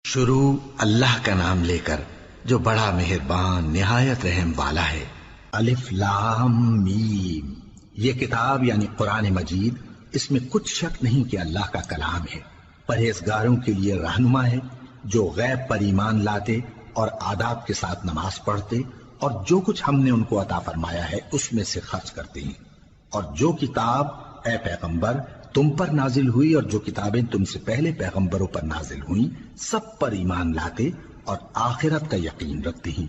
شروع اللہ کا نام لے کر جو بڑا مہربان نہایت رحم والا ہے۔ الف لام میم، یہ کتاب یعنی قرآن مجید، اس میں کچھ شک نہیں کہ اللہ کا کلام ہے، پرہیزگاروں کے لیے رہنما ہے جو غیب پر ایمان لاتے اور آداب کے ساتھ نماز پڑھتے اور جو کچھ ہم نے ان کو عطا فرمایا ہے اس میں سے خرچ کرتے ہیں، اور جو کتاب اے پیغمبر تم پر نازل ہوئی اور جو کتابیں تم سے پہلے پیغمبروں پر نازل ہوئیں سب پر ایمان لاتے اور آخرت کا یقین رکھتے ہیں۔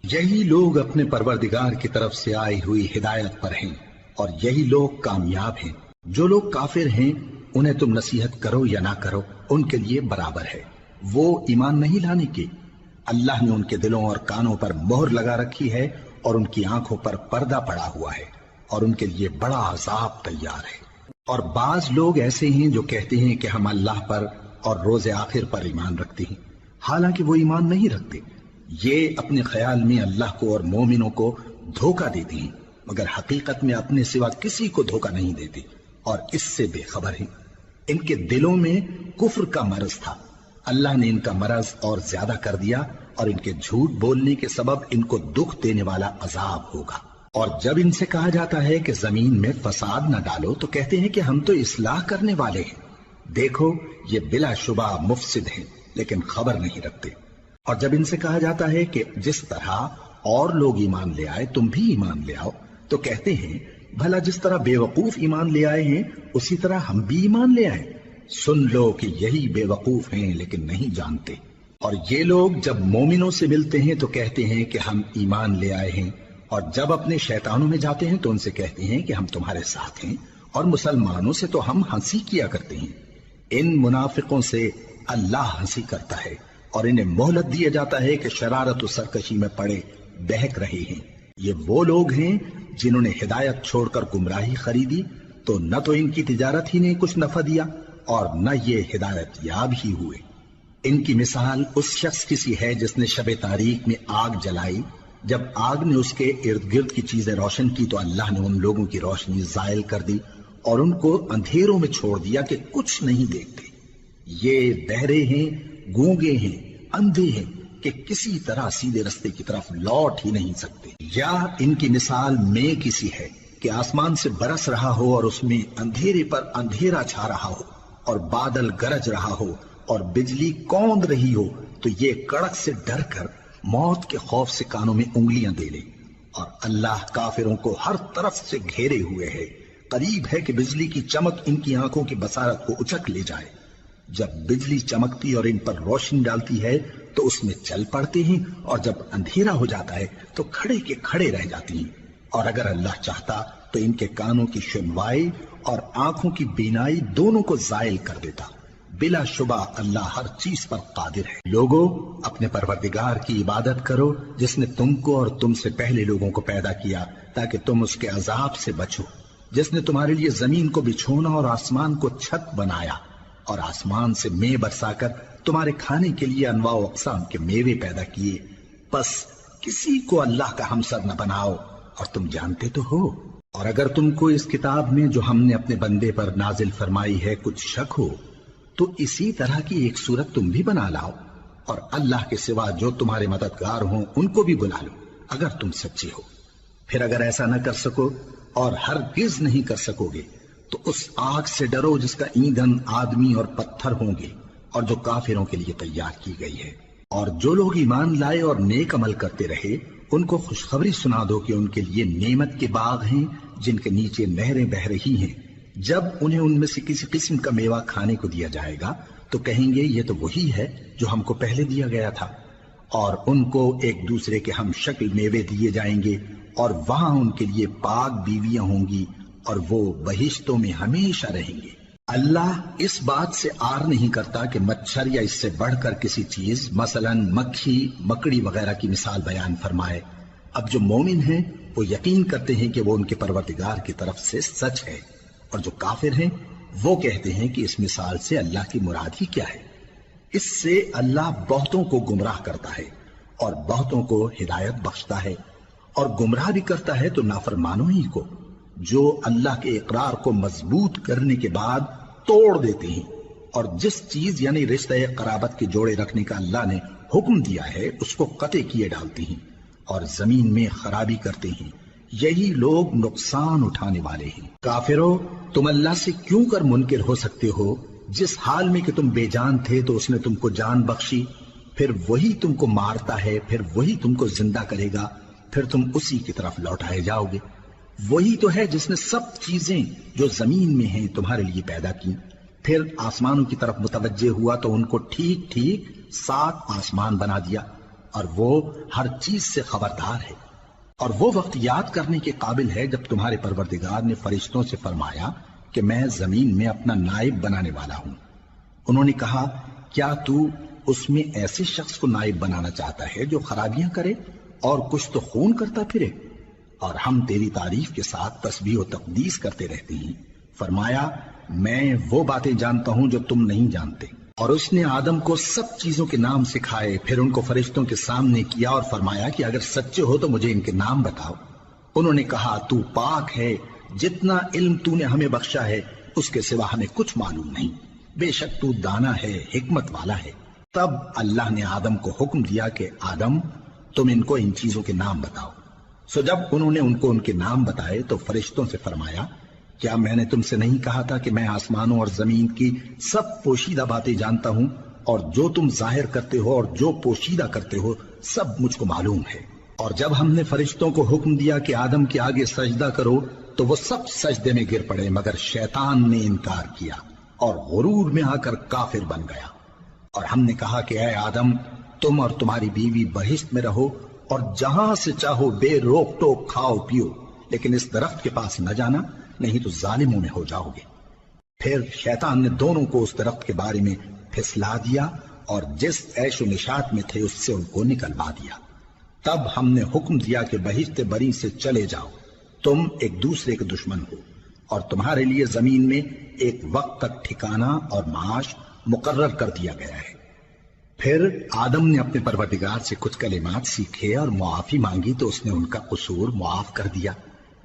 یہی لوگ اپنے پروردگار کی طرف سے آئی ہوئی ہدایت پر ہیں اور یہی لوگ کامیاب ہیں۔ جو لوگ کافر ہیں انہیں تم نصیحت کرو یا نہ کرو ان کے لیے برابر ہے، وہ ایمان نہیں لانے کے۔ اللہ نے ان کے دلوں اور کانوں پر مہر لگا رکھی ہے اور ان کی آنکھوں پر پردہ پڑا ہوا ہے اور ان کے لیے بڑا عذاب تیار ہے۔ اور بعض لوگ ایسے ہیں جو کہتے ہیں کہ ہم اللہ پر اور روز آخر پر ایمان رکھتے ہیں، حالانکہ وہ ایمان نہیں رکھتے۔ یہ اپنے خیال میں اللہ کو اور مومنوں کو دھوکہ دیتے ہیں، مگر حقیقت میں اپنے سوا کسی کو دھوکہ نہیں دیتے اور اس سے بے خبر ہیں۔ ان کے دلوں میں کفر کا مرض تھا، اللہ نے ان کا مرض اور زیادہ کر دیا اور ان کے جھوٹ بولنے کے سبب ان کو دکھ دینے والا عذاب ہوگا۔ اور جب ان سے کہا جاتا ہے کہ زمین میں فساد نہ ڈالو تو کہتے ہیں کہ ہم تو اصلاح کرنے والے ہیں۔ دیکھو یہ بلا شبہ مفسد ہیں لیکن خبر نہیں رکھتے۔ اور جب ان سے کہا جاتا ہے کہ جس طرح اور لوگ ایمان لے آئے تم بھی ایمان لے آؤ تو کہتے ہیں بھلا جس طرح بے وقوف ایمان لے آئے ہیں اسی طرح ہم بھی ایمان لے آئیں۔ سن لو کہ یہی بے وقوف ہیں لیکن نہیں جانتے۔ اور یہ لوگ جب مومنوں سے ملتے ہیں تو کہتے ہیں کہ ہم ایمان لے آئے ہیں، اور جب اپنے شیطانوں میں جاتے ہیں تو ان سے کہتے ہیں کہ ہم تمہارے ساتھ ہیں، اور مسلمانوں سے تو ہم ہنسی کیا کرتے ہیں۔ ان منافقوں سے اللہ ہنسی کرتا ہے اور انہیں مہلت دیا جاتا ہے کہ شرارت و سرکشی میں پڑے بہک رہے ہیں۔ یہ وہ لوگ ہیں جنہوں نے ہدایت چھوڑ کر گمراہی خریدی تو نہ تو ان کی تجارت ہی نے کچھ نفع دیا اور نہ یہ ہدایت یاب ہی ہوئے۔ ان کی مثال اس شخص کی سی ہے جس نے شب تاریک میں آگ جلائی، جب آگ نے اس کے ارد گرد کی چیزیں روشن کی تو اللہ نے ان لوگوں کی روشنی زائل کر دی اور ان کو اندھیروں میں چھوڑ دیا کہ کچھ نہیں دیکھتے۔ یہ بہرے ہیں، گونگے ہیں، اندھے ہیں کہ کسی طرح سیدھے رستے کی طرف لوٹ ہی نہیں سکتے۔ یا ان کی مثال میں کسی ہے کہ آسمان سے برس رہا ہو اور اس میں اندھیرے پر اندھیرا چھا رہا ہو اور بادل گرج رہا ہو اور بجلی کوند رہی ہو تو یہ کڑک سے ڈر کر موت کے خوف سے کانوں میں انگلیاں دے لے۔ اور اللہ کافروں کو ہر طرف سے گھیرے ہوئے ہے، قریب ہے کہ بجلی کی چمک ان کی آنکھوں کی بصارت کو اچک لے جائے۔ جب بجلی چمکتی اور ان پر روشنی ڈالتی ہے تو اس میں چل پڑتے ہیں، اور جب اندھیرا ہو جاتا ہے تو کھڑے کے کھڑے رہ جاتے ہیں۔ اور اگر اللہ چاہتا تو ان کے کانوں کی سنوائی اور آنکھوں کی بینائی دونوں کو زائل کر دیتا۔ بلا شبہ اللہ ہر چیز پر قادر ہے۔ لوگوں اپنے پروردگار کی عبادت کرو جس نے تم کو اور تم سے پہلے لوگوں کو پیدا کیا تاکہ تم اس کے عذاب سے بچو، جس نے تمہارے لیے زمین کو بچھونا اور آسمان کو چھت بنایا اور آسمان سے مے برسا کر تمہارے کھانے کے لیے انواع و اقسام کے میوے پیدا کیے۔ بس کسی کو اللہ کا ہمسر نہ بناؤ اور تم جانتے تو ہو۔ اور اگر تم کو اس کتاب میں جو ہم نے اپنے بندے پر نازل فرمائی ہے کچھ شک ہو تو اسی طرح کی ایک صورت تم بھی بنا لاؤ اور اللہ کے سوا جو تمہارے مددگار ہوں ان کو بھی بلا لو اگر تم سچے ہو۔ پھر اگر ایسا نہ کر سکو اور ہرگز نہیں کر سکو گے تو اس آگ سے ڈرو جس کا ایندھن آدمی اور پتھر ہوں گے اور جو کافروں کے لیے تیار کی گئی ہے۔ اور جو لوگ ایمان لائے اور نیک عمل کرتے رہے ان کو خوشخبری سنا دو کہ ان کے لیے نعمت کے باغ ہیں جن کے نیچے نہریں بہ رہی ہیں۔ جب انہیں ان میں سے کسی قسم کا میوہ کھانے کو دیا جائے گا تو کہیں گے یہ تو وہی ہے جو ہم کو پہلے دیا گیا تھا، اور ان کو ایک دوسرے کے ہم شکل میوے دیے جائیں گے اور وہاں ان کے لیے پاک بیویاں ہوں گی اور وہ بہشتوں میں ہمیشہ رہیں گے۔ اللہ اس بات سے آر نہیں کرتا کہ مچھر یا اس سے بڑھ کر کسی چیز مثلا مکھی مکڑی وغیرہ کی مثال بیان فرمائے۔ اب جو مومن ہیں وہ یقین کرتے ہیں کہ وہ ان کے پروردگار کی طرف سے سچ ہے، اور جو کافر ہیں وہ کہتے ہیں کہ اس مثال سے اللہ کی مراد ہی کیا ہے۔ اس سے اللہ بہتوں کو گمراہ کرتا ہے اور بہتوں کو ہدایت بخشتا ہے، اور گمراہ بھی کرتا ہے تو نافرمانوں ہی کو، جو اللہ کے اقرار کو مضبوط کرنے کے بعد توڑ دیتے ہیں اور جس چیز یعنی رشتہ قرابت کے جوڑے رکھنے کا اللہ نے حکم دیا ہے اس کو قطع کیے ڈالتی ہیں اور زمین میں خرابی کرتے ہیں، یہی لوگ نقصان اٹھانے والے ہیں۔ کافرو، تم اللہ سے کیوں کر منکر ہو سکتے ہو؟ جس حال میں کہ تم بے جان تھے تو اس نے تم کو جان بخشی، پھر وہی تم کو مارتا ہے، پھر وہی تم کو زندہ کرے گا، پھر تم اسی کی طرف لوٹائے جاؤ گے۔ وہی تو ہے جس نے سب چیزیں جو زمین میں ہیں تمہارے لیے پیدا کی، پھر آسمانوں کی طرف متوجہ ہوا تو ان کو ٹھیک ٹھیک 7 آسمان بنا دیا، اور وہ ہر چیز سے خبردار ہے۔ اور وہ وقت یاد کرنے کے قابل ہے جب تمہارے پروردگار نے فرشتوں سے فرمایا کہ میں زمین میں اپنا نائب بنانے والا ہوں۔ انہوں نے کہا، کیا تو اس میں ایسے شخص کو نائب بنانا چاہتا ہے جو خرابیاں کرے اور کچھ تو خون کرتا پھرے؟ اور ہم تیری تعریف کے ساتھ تسبیح و تقدیس کرتے رہتے ہیں۔ فرمایا، میں وہ باتیں جانتا ہوں جو تم نہیں جانتے۔ اور اس نے آدم کو سب چیزوں کے نام سکھائے، پھر ان کو فرشتوں کے سامنے کیا اور فرمایا کہ اگر سچے ہو تو مجھے ان کے نام بتاؤ۔ انہوں نے کہا، تو پاک ہے، جتنا علم تو نے ہمیں بخشا ہے اس کے سوا ہمیں کچھ معلوم نہیں، بے شک تو دانا ہے، حکمت والا ہے۔ تب اللہ نے آدم کو حکم دیا کہ آدم، تم ان کو ان چیزوں کے نام بتاؤ۔ سو جب انہوں نے ان کو ان کے نام بتائے تو فرشتوں سے فرمایا، کیا میں نے تم سے نہیں کہا تھا کہ میں آسمانوں اور زمین کی سب پوشیدہ باتیں جانتا ہوں، اور جو تم ظاہر کرتے ہو اور جو پوشیدہ کرتے ہو سب مجھ کو معلوم ہے۔ اور جب ہم نے فرشتوں کو حکم دیا کہ آدم کے آگے سجدہ کرو تو وہ سب سجدے میں گر پڑے مگر شیطان نے انکار کیا اور غرور میں آ کر کافر بن گیا۔ اور ہم نے کہا کہ اے آدم، تم اور تمہاری بیوی بہشت میں رہو اور جہاں سے چاہو بے روک ٹوک کھاؤ پیو، لیکن اس درخت کے پاس نہ جانا، نہیں تو ظالموں میں ہو جاؤ گے۔ پھر شیطان نے دونوں کو اس درخت کے بارے میں پھسلا دیا اور جس عیش و نشاط میں تھے اس سے ان کو نکلوا دیا۔ تب ہم نے حکم دیا کہ بہشت بری سے چلے جاؤ، تم ایک دوسرے کے دشمن ہو، اور تمہارے لیے زمین میں ایک وقت تک ٹھکانہ اور معاش مقرر کر دیا گیا ہے۔ پھر آدم نے اپنے پروردگار سے کچھ کلمات سیکھے اور معافی مانگی تو اس نے ان کا قصور معاف کر دیا۔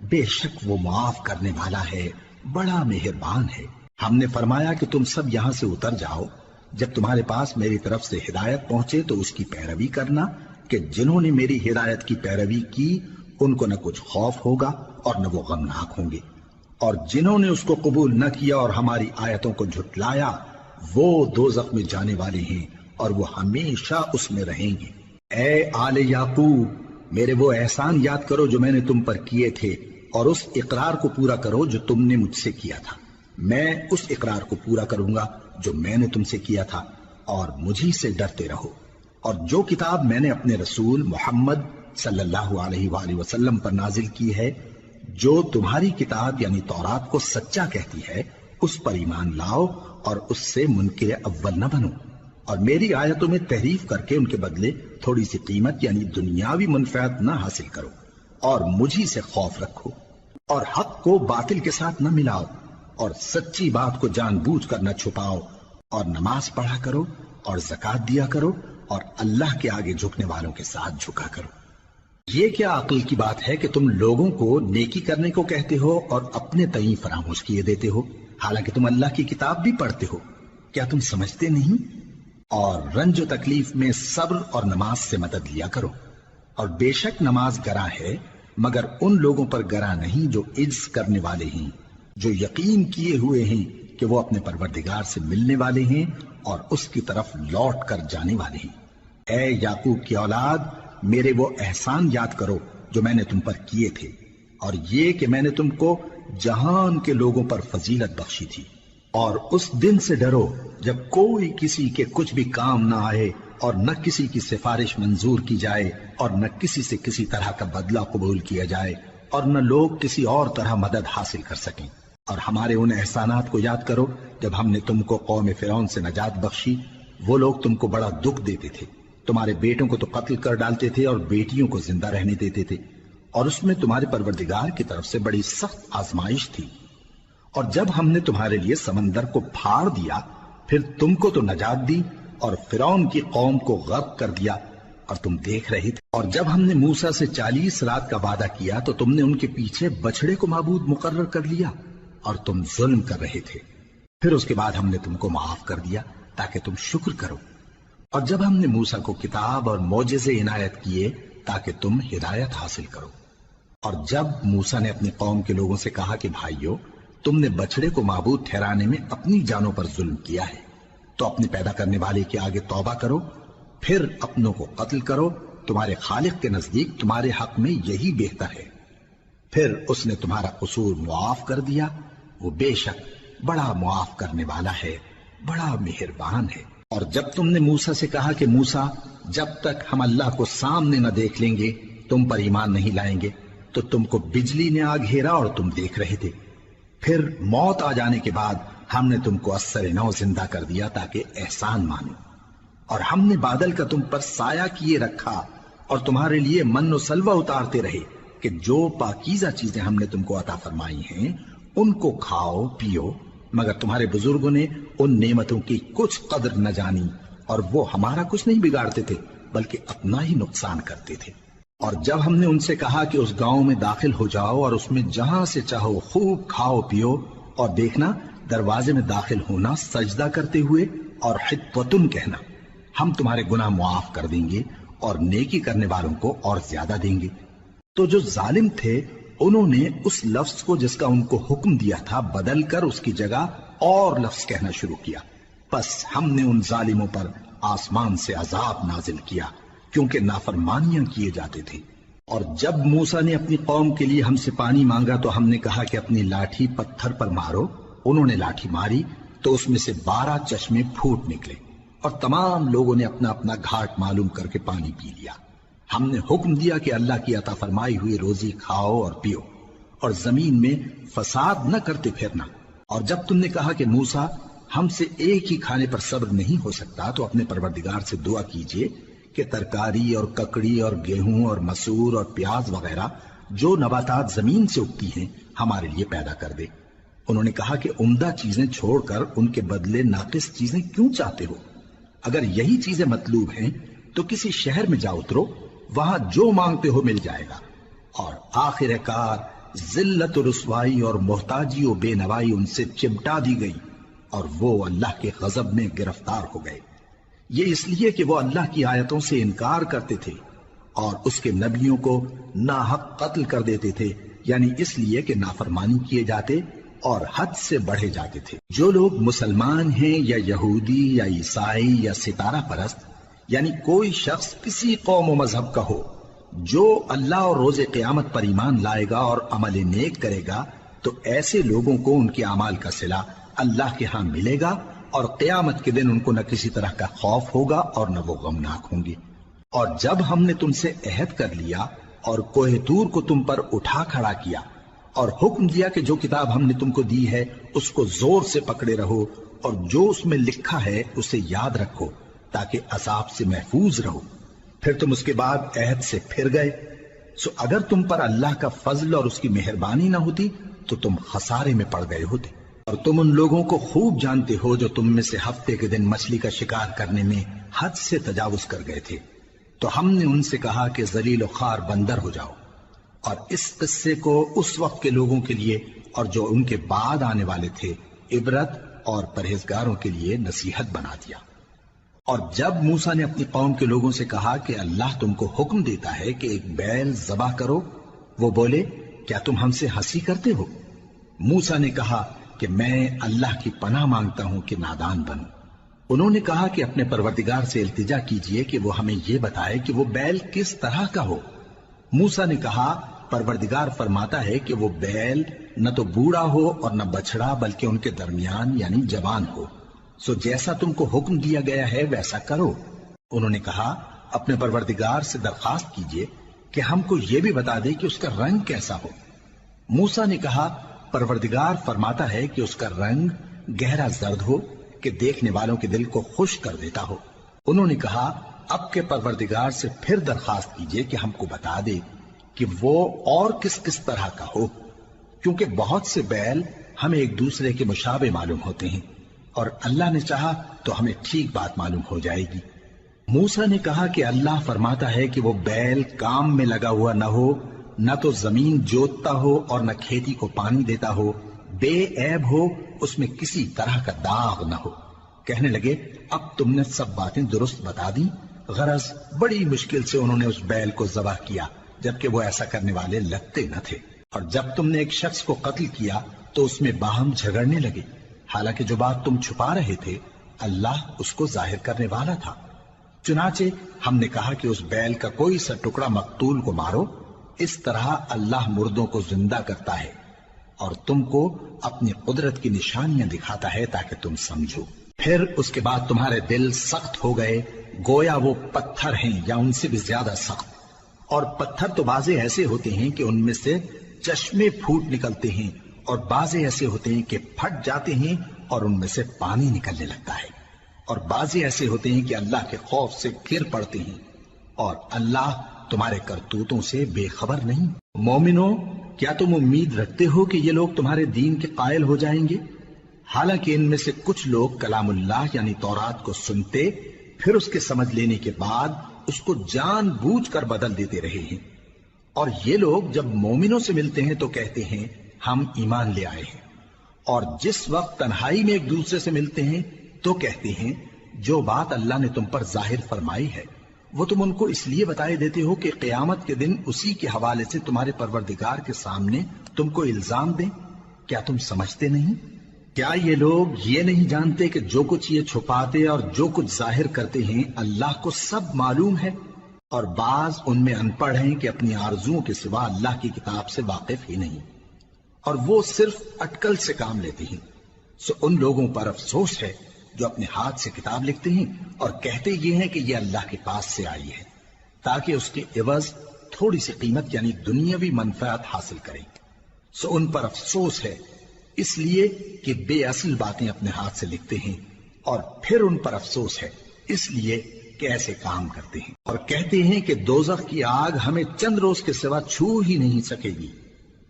بے شک وہ معاف کرنے والا ہے، بڑا مہربان ہے۔ ہم نے فرمایا کہ تم سب یہاں سے اتر جاؤ، جب تمہارے پاس میری طرف سے ہدایت پہنچے تو اس کی پیروی کرنا، کہ جنہوں نے میری ہدایت کی پیروی کی ان کو نہ کچھ خوف ہوگا اور نہ وہ غمناک ہوں گے، اور جنہوں نے اس کو قبول نہ کیا اور ہماری آیتوں کو جھٹلایا وہ دوزخ میں جانے والے ہیں اور وہ ہمیشہ اس میں رہیں گے۔ اے آل یعقوب، میرے وہ احسان یاد کرو جو میں نے تم پر کیے تھے، اور اس اقرار کو پورا کرو جو تم نے مجھ سے کیا تھا۔ میں اس اقرار کو پورا کروں گا جو میں نے تم سے کیا تھا، اور مجھی سے ڈرتے رہو۔ اور جو کتاب میں نے اپنے رسول محمد صلی اللہ علیہ وآلہ وسلم پر نازل کی ہے، جو تمہاری کتاب یعنی تورات کو سچا کہتی ہے، اس پر ایمان لاؤ اور اس سے منکر اول نہ بنو، اور میری آیتوں میں تحریف کر کے ان کے بدلے تھوڑی سی قیمت یعنی دنیاوی منفعت نہ حاصل کرو، اور مجھی سے خوف رکھو، اور حق کو باطل کے ساتھ نہ ملاؤ، اور سچی بات کو جان بوجھ کر نہ چھپاؤ، اور نماز پڑھا کرو اور زکوٰۃ دیا کرو، اور اللہ کے آگے جھکنے والوں کے ساتھ جھکا کرو۔ یہ کیا عقل کی بات ہے کہ تم لوگوں کو نیکی کرنے کو کہتے ہو اور اپنے تئیں فراموش کیے دیتے ہو، حالانکہ تم اللہ کی کتاب بھی پڑھتے ہو؟ کیا تم سمجھتے نہیں؟ اور رنج و تکلیف میں صبر اور نماز سے مدد لیا کرو، اور بے شک نماز گراں ہے مگر ان لوگوں پر گراں نہیں جو عجز کرنے والے ہیں، جو یقین کیے ہوئے ہیں کہ وہ اپنے پروردگار سے ملنے والے ہیں اور اس کی طرف لوٹ کر جانے والے ہیں۔ اے یعقوب کی اولاد، میرے وہ احسان یاد کرو جو میں نے تم پر کیے تھے، اور یہ کہ میں نے تم کو جہان کے لوگوں پر فضیلت بخشی تھی۔ اور اس دن سے ڈرو جب کوئی کسی کے کچھ بھی کام نہ آئے، اور نہ کسی کی سفارش منظور کی جائے، اور نہ کسی سے کسی طرح کا بدلہ قبول کیا جائے، اور نہ لوگ کسی اور طرح مدد حاصل کر سکیں۔ اور ہمارے ان احسانات کو یاد کرو جب ہم نے تم کو قوم فرعون سے نجات بخشی۔ وہ لوگ تم کو بڑا دکھ دیتے تھے، تمہارے بیٹوں کو تو قتل کر ڈالتے تھے اور بیٹیوں کو زندہ رہنے دیتے تھے، اور اس میں تمہارے پروردگار کی طرف سے بڑی سخت آزمائش تھی۔ اور جب ہم نے تمہارے لیے سمندر کو پھاڑ دیا، پھر تم کو تو نجات دی اور فرعون کی قوم کو غرق کر دیا، اور تم دیکھ رہے تھے۔ اور جب ہم نے موسیٰ سے 40 رات کا وعدہ کیا تو تم نے ان کے پیچھے بچڑے کو معبود مقرر کر لیا، اور تم ظلم کر رہے تھے۔ پھر اس کے بعد ہم نے تم کو معاف کر دیا تاکہ تم شکر کرو، اور جب ہم نے موسیٰ کو کتاب اور معجزے عنایت کیے تاکہ تم ہدایت حاصل کرو۔ اور جب موسیٰ نے اپنی قوم کے لوگوں سے کہا کہ بھائیو، تم نے بچڑے کو معبود ٹھہرانے میں اپنی جانوں پر ظلم کیا ہے، تو اپنے پیدا کرنے والے کے آگے توبہ کرو، پھر اپنوں کو قتل کرو، تمہارے خالق کے نزدیک تمہارے حق میں یہی بہتر ہے۔ پھر اس نے تمہارا قصور معاف کر دیا، وہ بے شک بڑا معاف کرنے والا ہے، بڑا مہربان ہے۔ اور جب تم نے موسیٰ سے کہا کہ موسیٰ، جب تک ہم اللہ کو سامنے نہ دیکھ لیں گے تم پر ایمان نہیں لائیں گے، تو تم کو بجلی نے آ گھیرا اور تم دیکھ رہے تھے۔ پھر موت آ جانے کے بعد ہم نے تم کو اثر نو زندہ کر دیا تاکہ احسان مانو، اور ہم نے بادل کا تم پر سایہ کیے رکھا اور تمہارے لیے من و سلوہ اتارتے رہے کہ جو پاکیزہ چیزیں ہم نے تم کو عطا فرمائی ہیں ان کو کھاؤ پیو، مگر تمہارے بزرگوں نے ان نعمتوں کی کچھ قدر نہ جانی، اور وہ ہمارا کچھ نہیں بگاڑتے تھے بلکہ اپنا ہی نقصان کرتے تھے۔ اور جب ہم نے ان سے کہا کہ اس گاؤں میں داخل ہو جاؤ اور اس میں جہاں سے چاہو خوب کھاؤ پیو، اور دیکھنا دروازے میں داخل ہونا سجدہ کرتے ہوئے اور حطوۃن کہنا، ہم تمہارے گناہ معاف کر دیں گے اور نیکی کرنے والوں کو اور زیادہ دیں گے۔ تو جو ظالم تھے انہوں نے اس لفظ کو جس کا ان کو حکم دیا تھا بدل کر اس کی جگہ اور لفظ کہنا شروع کیا، پس ہم نے ان ظالموں پر آسمان سے عذاب نازل کیا کیونکہ نافرمانیاں کیے جاتے تھے۔ اور جب موسیٰ نے اپنی قوم کے لیے ہم سے پانی مانگا تو ہم نے کہا کہ اپنی لاٹھی پتھر پر مارو، انہوں نے لاٹھی ماری تو اس میں سے 12 چشمے پھوٹ نکلے، اور تمام لوگوں نے اپنا اپنا گھاٹ معلوم کر کے پانی پی لیا۔ ہم نے حکم دیا کہ اللہ کی عطا فرمائی ہوئی روزی کھاؤ اور پیو، اور زمین میں فساد نہ کرتے پھرنا۔ اور جب تم نے کہا کہ موسیٰ، ہم سے ایک ہی کھانے پر صبر نہیں ہو سکتا، تو اپنے پروردگار سے دعا کیجئے کہ ترکاری اور ککڑی اور گیہوں اور مسور اور پیاز وغیرہ جو نباتات زمین سے اگتی ہیں ہمارے لیے پیدا کر دے۔ انہوں نے کہا کہ عمدہ چیزیں چھوڑ کر ان کے بدلے ناقص چیزیں کیوں چاہتے ہو؟ اگر یہی چیزیں مطلوب ہیں تو کسی شہر میں جا اترو، وہاں جو مانگتے ہو مل جائے گا۔ اور آخر کار ذلت و رسوائی اور محتاجی و بے نوائی ان سے چمٹا دی گئی، اور وہ اللہ کے غضب میں گرفتار ہو گئے۔ یہ اس لیے کہ وہ اللہ کی آیتوں سے انکار کرتے تھے اور اس کے نبیوں کو ناحق قتل کر دیتے تھے، یعنی اس لیے کہ نافرمانی کیے جاتے اور حد سے بڑھے جاتے تھے۔ جو لوگ مسلمان ہیں یا یہودی یا عیسائی یا ستارہ پرست، یعنی کوئی شخص کسی قوم و مذہب کا ہو، جو اللہ اور روز قیامت پر ایمان لائے گا اور عمل نیک کرے گا، تو ایسے لوگوں کو ان کے اعمال کا صلہ اللہ کے ہاں ملے گا، اور قیامت کے دن ان کو نہ کسی طرح کا خوف ہوگا اور نہ وہ غمناک ہوں گے۔ اور جب ہم نے تم سے عہد کر لیا اور کوہ طور کو تم پر اٹھا کھڑا کیا اور حکم دیا کہ جو کتاب ہم نے تم کو دی ہے اس کو زور سے پکڑے رہو، اور جو اس میں لکھا ہے اسے یاد رکھو تاکہ عذاب سے محفوظ رہو، پھر تم اس کے بعد عہد سے پھر گئے، سو اگر تم پر اللہ کا فضل اور اس کی مہربانی نہ ہوتی تو تم خسارے میں پڑ گئے ہوتے۔ اور تم ان لوگوں کو خوب جانتے ہو جو تم میں سے ہفتے کے دن مچھلی کا شکار کرنے میں حد سے تجاوز کر گئے تھے، تو ہم نے ان سے کہا کہ ذلیل و خوار بندر ہو جاؤ، اور اس قصے کو اس وقت کے لوگوں کے لیے اور جو ان کے بعد آنے والے تھے عبرت اور پرہیزگاروں کے لیے نصیحت بنا دیا۔ اور جب موسیٰ نے اپنی قوم کے لوگوں سے کہا کہ اللہ تم کو حکم دیتا ہے کہ ایک بیل ذبح کرو، وہ بولے کیا تم ہم سے ہنسی کرتے ہو؟ موسیٰ نے کہا کہ میں اللہ کی پناہ مانگتا ہوں کہ نادان بنوں۔ انہوں نے کہا کہ اپنے پروردگار سے التجا کیجئے کہ وہ ہمیں یہ بتائے کہ وہ بیل کس طرح کا ہو۔ موسیٰ نے کہا پروردگار فرماتا ہے کہ وہ بیل نہ تو بوڑھا ہو اور نہ بچڑا بلکہ ان کے درمیان یعنی جوان ہو، سو جیسا تم کو حکم دیا گیا ہے ویسا کرو۔ انہوں نے کہا اپنے پروردگار سے درخواست کیجئے کہ ہم کو یہ بھی بتا دے کہ اس کا رنگ کیسا ہو۔ موسیٰ نے کہا پروردگار فرماتا ہے کہ اس کا رنگ گہرا زرد ہو کہ دیکھنے والوں کے دل کو خوش کر دیتا ہو۔ انہوں نے کہا اب کے پروردگار سے پھر درخواست کیجئے کہ ہم کو بتا دے کہ وہ اور کس کس طرح کا ہو، کیونکہ بہت سے بیل ہمیں ایک دوسرے کے مشابہ معلوم ہوتے ہیں، اور اللہ نے چاہا تو ہمیں ٹھیک بات معلوم ہو جائے گی۔ موسیٰ نے کہا کہ اللہ فرماتا ہے کہ وہ بیل کام میں لگا ہوا نہ ہو، نہ تو زمین جوتتا ہو اور نہ کھیتی کو پانی دیتا ہو، بے عیب ہو، اس میں کسی طرح کا داغ نہ ہو۔ کہنے لگے اب تم نے سب باتیں درست بتا دی، غرض بڑی مشکل سے انہوں نے اس بیل کو ذبح کیا، جبکہ وہ ایسا کرنے والے لگتے نہ تھے۔ اور جب تم نے ایک شخص کو قتل کیا تو اس میں باہم جھگڑنے لگے، حالانکہ جو بات تم چھپا رہے تھے اللہ اس کو ظاہر کرنے والا تھا۔ چنانچہ ہم نے کہا کہ اس بیل کا کوئی سا ٹکڑا مقتول کو مارو، اس طرح اللہ مردوں کو زندہ کرتا ہے اور تم کو اپنی قدرت کی نشانیاں دکھاتا ہے تاکہ تم سمجھو۔ پھر اس کے بعد تمہارے دل سخت ہو گئے، گویا وہ پتھر ہیں یا ان سے بھی زیادہ سخت۔ اور پتھر تو بعضے ایسے ہوتے ہیں کہ ان میں سے چشمے پھوٹ نکلتے ہیں، اور بعضے ایسے ہوتے ہیں کہ پھٹ جاتے ہیں اور ان میں سے پانی نکلنے لگتا ہے، اور بعضے ایسے ہوتے ہیں کہ اللہ کے خوف سے گر پڑتے ہیں، اور اللہ تمہارے کرتوتوں سے بے خبر نہیں۔ مومنو، کیا تم امید رکھتے ہو کہ یہ لوگ تمہارے دین کے قائل ہو جائیں گے؟ حالانکہ ان میں سے کچھ لوگ کلام اللہ یعنی تورات کو سنتے، پھر اس کے سمجھ لینے کے بعد اس کو جان بوجھ کر بدل دیتے رہے ہیں، اور یہ لوگ جب مومنوں سے ملتے ہیں تو کہتے ہیں ہم ایمان لے آئے ہیں، اور جس وقت تنہائی میں ایک دوسرے سے ملتے ہیں تو کہتے ہیں جو بات اللہ نے تم پر ظاہر فرمائی ہے وہ تم ان کو اس لیے بتائے دیتے ہو کہ قیامت کے دن اسی کے حوالے سے تمہارے پروردگار کے سامنے تم کو الزام دیں۔ کیا تم سمجھتے نہیں؟ کیا یہ لوگ یہ نہیں جانتے کہ جو کچھ یہ چھپاتے اور جو کچھ ظاہر کرتے ہیں اللہ کو سب معلوم ہے؟ اور بعض ان میں ان پڑھ ہیں کہ اپنی آرزوؤں کے سوا اللہ کی کتاب سے واقف ہی نہیں، اور وہ صرف اٹکل سے کام لیتے ہیں۔ سو ان لوگوں پر افسوس ہے جو اپنے ہاتھ سے کتاب لکھتے ہیں اور کہتے یہ ہیں کہ یہ اللہ کے پاس سے آئی ہے، تاکہ اس کے عوض تھوڑی سی قیمت یعنی دنیاوی منفعت حاصل کریں۔ سو ان پر افسوس ہے اس لیے کہ بے اصل باتیں اپنے ہاتھ سے لکھتے ہیں، اور پھر ان پر افسوس ہے اس لیے کہ ایسے کام کرتے ہیں، اور کہتے ہیں کہ دوزخ کی آگ ہمیں چند روز کے سوا چھو ہی نہیں سکے گی۔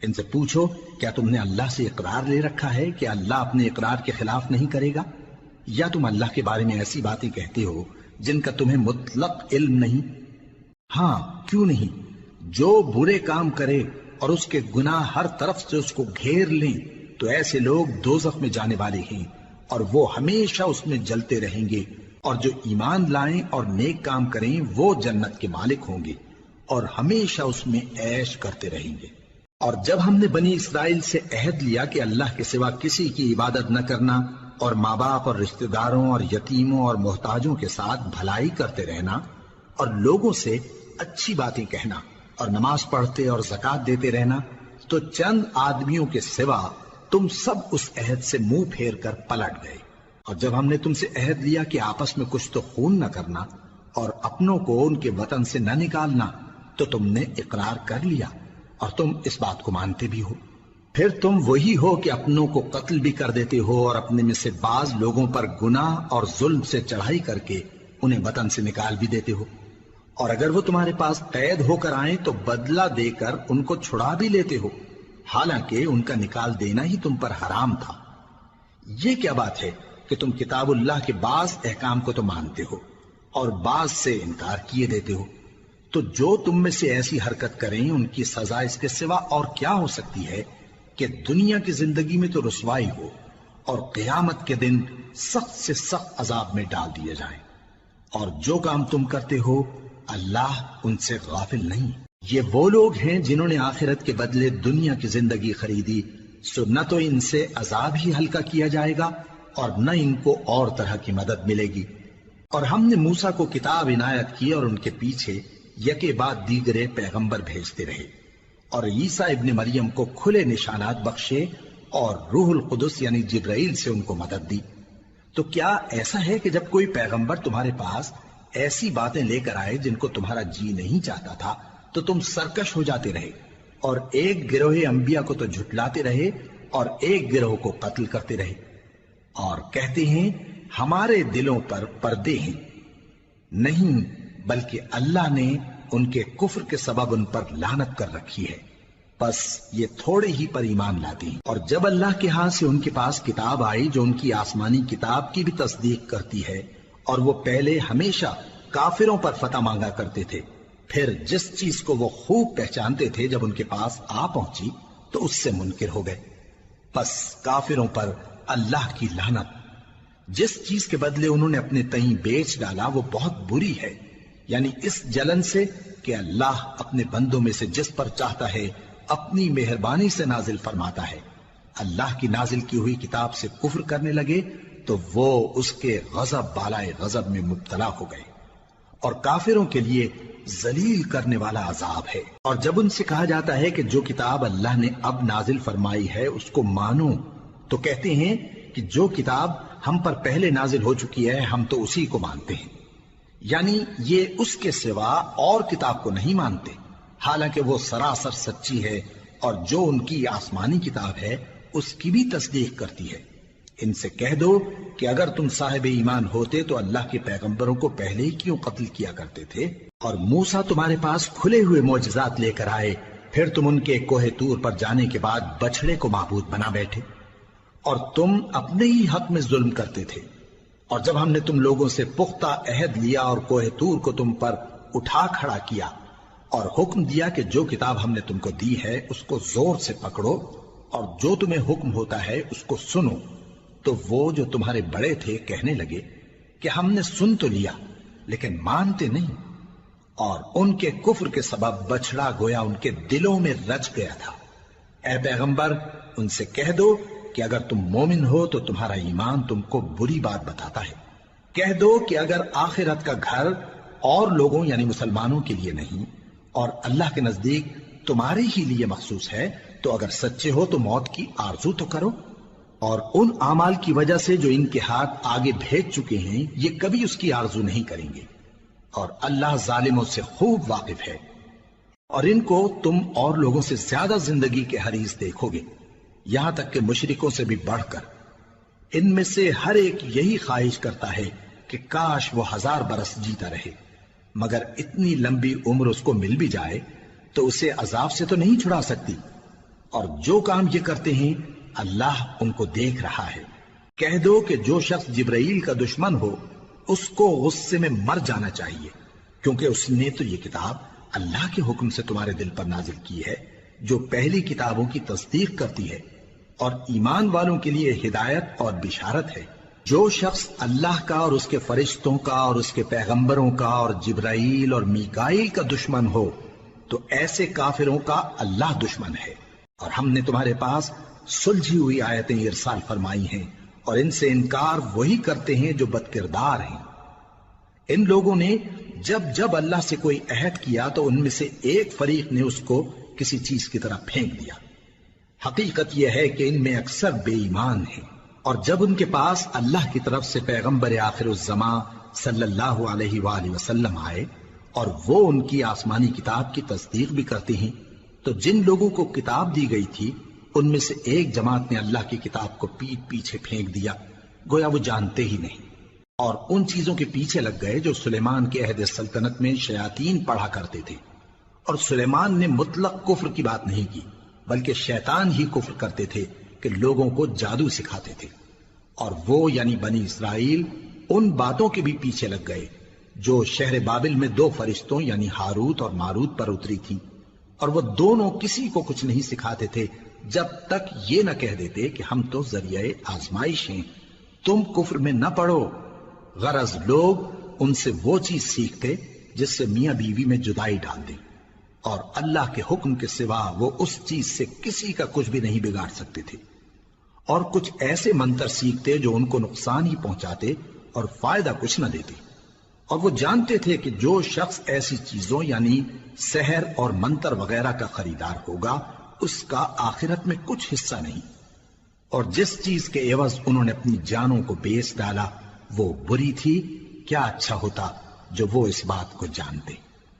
ان سے پوچھو کیا تم نے اللہ سے اقرار لے رکھا ہے کہ اللہ اپنے اقرار کے خلاف نہیں کرے گا، یا تم اللہ کے بارے میں ایسی باتیں کہتے ہو جن کا تمہیں مطلق علم نہیں؟ ہاں کیوں نہیں، جو برے کام کرے اور اس کے گناہ ہر طرف سے اس کو گھیر لیں تو ایسے لوگ دوزخ میں جانے والے ہیں، اور وہ ہمیشہ اس میں جلتے رہیں گے، اور جو ایمان لائیں اور نیک کام کریں وہ جنت کے مالک ہوں گے اور ہمیشہ اس میں عیش کرتے رہیں گے۔ اور جب ہم نے بنی اسرائیل سے عہد لیا کہ اللہ کے سوا کسی کی عبادت نہ کرنا، اور ماں باپ اور رشتہ داروں اور یتیموں اور محتاجوں کے ساتھ بھلائی کرتے رہنا، اور لوگوں سے اچھی باتیں کہنا، اور نماز پڑھتے اور زکوٰۃ دیتے رہنا، تو چند آدمیوں کے سوا تم سب اس عہد سے منہ پھیر کر پلٹ گئے۔ اور جب ہم نے تم سے عہد لیا کہ آپس میں کچھ تو خون نہ کرنا اور اپنوں کو ان کے وطن سے نہ نکالنا، تو تم نے اقرار کر لیا اور تم اس بات کو مانتے بھی ہو۔ پھر تم وہی ہو کہ اپنوں کو قتل بھی کر دیتے ہو اور اپنے میں سے بعض لوگوں پر گناہ اور ظلم سے چڑھائی کر کے انہیں وطن سے نکال بھی دیتے ہو، اور اگر وہ تمہارے پاس قید ہو کر آئیں تو بدلہ دے کر ان کو چھڑا بھی لیتے ہو، حالانکہ ان کا نکال دینا ہی تم پر حرام تھا۔ یہ کیا بات ہے کہ تم کتاب اللہ کے بعض احکام کو تو مانتے ہو اور بعض سے انکار کیے دیتے ہو؟ تو جو تم میں سے ایسی حرکت کریں ان کی سزا اس کے سوا اور کیا ہو سکتی ہے کہ دنیا کی زندگی میں تو رسوائی ہو اور قیامت کے دن سخت سے سخت عذاب میں ڈال دیے جائیں۔ اور جو کام تم کرتے ہو اللہ ان سے غافل نہیں۔ یہ وہ لوگ ہیں جنہوں نے آخرت کے بدلے دنیا کی زندگی خریدی، سو نہ تو ان سے عذاب ہی ہلکا کیا جائے گا اور نہ ان کو اور طرح کی مدد ملے گی۔ اور ہم نے موسیٰ کو کتاب عنایت کی اور ان کے پیچھے یکے بعد دیگرے پیغمبر بھیجتے رہے، اور عیسیٰ ابن مریم کو کھلے نشانات بخشے اور روح القدس یعنی جبرائیل سے ان کو مدد دی۔ تو کیا ایسا ہے کہ جب کوئی پیغمبر تمہارے پاس ایسی باتیں لے کر آئے جن کو تمہارا جی نہیں چاہتا تھا تو تم سرکش ہو جاتے رہے، اور ایک گروہ انبیاء کو تو جھٹلاتے رہے اور ایک گروہ کو قتل کرتے رہے، اور کہتے ہیں ہمارے دلوں پر پردے ہیں؟ نہیں، بلکہ اللہ نے ان کے کفر کے سبب ان پر لعنت کر رکھی ہے، بس یہ تھوڑے ہی پر ایمان لاتے ہیں۔ اور جب اللہ کے ہاں سے ان کے پاس کتاب آئی جو ان کی آسمانی کتاب کی بھی تصدیق کرتی ہے، اور وہ پہلے ہمیشہ کافروں پر فتح مانگا کرتے تھے، پھر جس چیز کو وہ خوب پہچانتے تھے جب ان کے پاس آ پہنچی تو اس سے منکر ہو گئے۔ بس کافروں پر اللہ کی لعنت۔ جس چیز کے بدلے انہوں نے اپنے تئیں بیچ ڈالا وہ بہت بری ہے، یعنی اس جلن سے کہ اللہ اپنے بندوں میں سے جس پر چاہتا ہے اپنی مہربانی سے نازل فرماتا ہے۔ اللہ کی نازل کی ہوئی کتاب سے کفر کرنے لگے تو وہ اس کے غضب بالائے غضب میں مبتلا ہو گئے، اور کافروں کے لیے ذلیل کرنے والا عذاب ہے۔ اور جب ان سے کہا جاتا ہے کہ جو کتاب اللہ نے اب نازل فرمائی ہے اس کو مانو، تو کہتے ہیں کہ جو کتاب ہم پر پہلے نازل ہو چکی ہے ہم تو اسی کو مانتے ہیں، یعنی یہ اس کے سوا اور کتاب کو نہیں مانتے، حالانکہ وہ سراسر سچی ہے، اور جو ان کی آسمانی کتاب ہے اس کی بھی تصدیق کرتی ہے۔ ان سے کہہ دو کہ اگر تم صاحب ایمان ہوتے تو اللہ کے پیغمبروں کو پہلے ہی کیوں قتل کیا کرتے تھے؟ اور موسیٰ تمہارے پاس کھلے ہوئے معجزات لے کر آئے، پھر تم ان کے کوہ طور پر جانے کے بعد بچڑے کو معبود بنا بیٹھے، اور تم اپنے ہی حق میں ظلم کرتے تھے۔ اور جب ہم نے تم لوگوں سے پختہ عہد لیا اور کوہ طور کو تم پر اٹھا کھڑا کیا اور حکم دیا کہ جو کتاب ہم نے تم کو دی ہے اس کو زور سے پکڑو اور جو تمہیں حکم ہوتا ہے اس کو سنو، تو وہ جو تمہارے بڑے تھے کہنے لگے کہ ہم نے سن تو لیا لیکن مانتے نہیں، اور ان کے کفر کے سبب بچڑا گویا ان کے دلوں میں رچ گیا تھا۔ اے پیغمبر ان سے کہہ دو کہ اگر تم مومن ہو تو تمہارا ایمان تم کو بری بات بتاتا ہے۔ کہہ دو کہ اگر آخرت کا گھر اور لوگوں یعنی مسلمانوں کے لیے نہیں اور اللہ کے نزدیک تمہارے ہی لیے مخصوص ہے تو اگر سچے ہو تو موت کی آرزو تو کرو، اور ان اعمال کی وجہ سے جو ان کے ہاتھ آگے بھیج چکے ہیں یہ کبھی اس کی آرزو نہیں کریں گے، اور اللہ ظالموں سے خوب واقف ہے۔ اور ان کو تم اور لوگوں سے زیادہ زندگی کے حریص دیکھو گے، یہاں تک کہ مشرکوں سے بھی بڑھ کر۔ ان میں سے ہر ایک یہی خواہش کرتا ہے کہ کاش وہ 1000 برس جیتا رہے، مگر اتنی لمبی عمر اس کو مل بھی جائے تو اسے عذاب سے تو نہیں چھڑا سکتی، اور جو کام یہ کرتے ہیں اللہ ان کو دیکھ رہا ہے۔ کہہ دو کہ جو شخص جبرائیل کا دشمن ہو اس کو غصے میں مر جانا چاہیے، کیونکہ اس نے تو یہ کتاب اللہ کے حکم سے تمہارے دل پر نازل کی ہے جو پہلی کتابوں کی تصدیق کرتی ہے، اور ایمان والوں کے لیے ہدایت اور بشارت ہے۔ جو شخص اللہ کا اور اس کے فرشتوں کا اور اس کے پیغمبروں کا اور جبرائیل اور میکائیل کا دشمن ہو تو ایسے کافروں کا اللہ دشمن ہے۔ اور ہم نے تمہارے پاس سلجھی ہوئی آیتیں ارسال فرمائی ہیں، اور ان سے انکار وہی کرتے ہیں جو بد کردار ہیں۔ ان لوگوں نے جب جب اللہ سے کوئی عہد کیا تو ان میں سے ایک فریق نے اس کو کسی چیز کی طرح پھینک دیا۔ حقیقت یہ ہے کہ ان میں اکثر بے ایمان ہیں، اور جب ان کے پاس اللہ کی طرف سے پیغمبر آخر الزماں صلی اللہ علیہ وآلہ وسلم آئے اور وہ ان کی آسمانی کتاب کی تصدیق بھی کرتے ہیں، تو جن لوگوں کو کتاب دی گئی تھی ان میں سے ایک جماعت نے اللہ کی کتاب کو پیٹ پیچھے پھینک دیا، گویا وہ جانتے ہی نہیں، اور ان چیزوں کے پیچھے لگ گئے جو سلیمان کے عہد سلطنت میں شیاطین پڑھا کرتے تھے۔ اور سلیمان نے مطلق کفر کی بات نہیں کی، بلکہ شیطان ہی کفر کرتے تھے کہ لوگوں کو جادو سکھاتے تھے، اور وہ یعنی بنی اسرائیل ان باتوں کے بھی پیچھے لگ گئے جو شہر بابل میں 2 فرشتوں یعنی ہاروت اور ماروت پر اتری تھی، اور وہ دونوں کسی کو کچھ نہیں سکھاتے تھے جب تک یہ نہ کہہ دیتے کہ ہم تو ذریعہ آزمائش ہیں، تم کفر میں نہ پڑو۔ غرض لوگ ان سے وہ چیز سیکھتے جس سے میاں بیوی میں جدائی ڈال دیں، اور اللہ کے حکم کے سوا وہ اس چیز سے کسی کا کچھ بھی نہیں بگاڑ سکتے تھے، اور کچھ ایسے منتر سیکھتے جو ان کو نقصان ہی پہنچاتے اور فائدہ کچھ نہ دیتے، اور وہ جانتے تھے کہ جو شخص ایسی چیزوں یعنی سحر اور منتر وغیرہ کا خریدار ہوگا اس کا آخرت میں کچھ حصہ نہیں، اور جس چیز کے عوض انہوں نے اپنی جانوں کو بیچ ڈالا وہ بری تھی، کیا اچھا ہوتا جو وہ اس بات کو جانتے۔